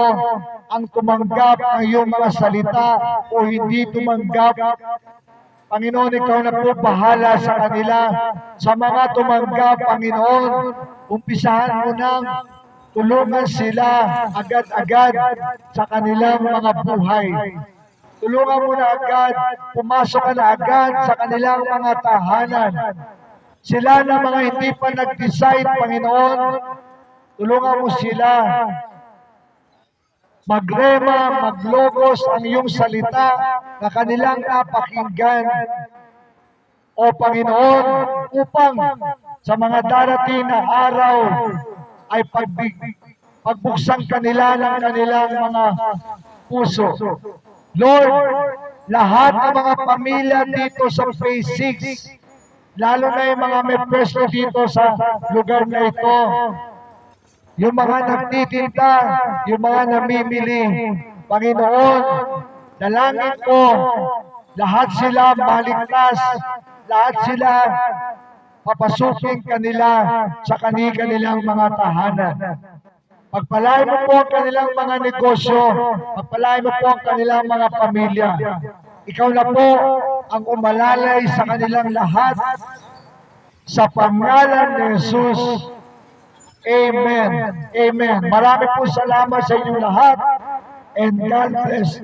[SPEAKER 2] ang tumanggap ng iyong mga salita o hindi tumanggap. Panginoon, ikaw na po bahala sa kanila. Sa mga tumanggap, Panginoon, umpisahan mo nang tulungan sila agad-agad sa kanilang mga buhay. Tulungan mo na agad, pumasok ka na agad sa kanilang mga tahanan. Sila na mga hindi pa nag-decide, Panginoon, tulungan mo sila magrema, maglogos ang iyong salita na kanilang napakinggan. O Panginoon, upang sa mga darating na araw ay pagbuksan kanila ng kanilang mga puso. Lord, lahat ng mga pamilya dito sa Phase 6, lalo na yung mga may pwesto dito sa lugar na ito, yung mga nagtitinda, yung mga namimili, Panginoon, dalangin ko, lahat sila maligtas, lahat sila papasukin kanila sa kanilang mga tahanan. Pagpalain mo po ang kanilang mga negosyo, pagpalain mo po ang kanilang mga pamilya. Ikaw na po ang umalalay sa kanilang lahat. Sa pangalan ni Jesus, Amen. Amen. Marami po salamat sa inyong lahat. And God bless.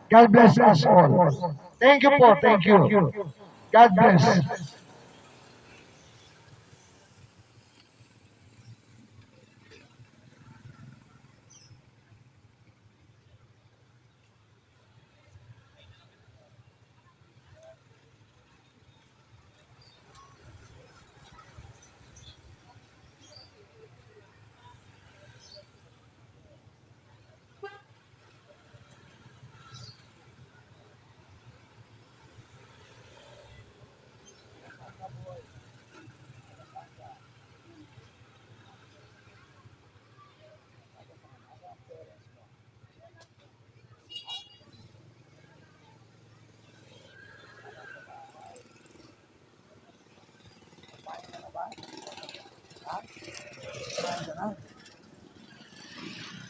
[SPEAKER 2] God bless us all. Thank you po. Thank you. God bless.
[SPEAKER 1] Ha?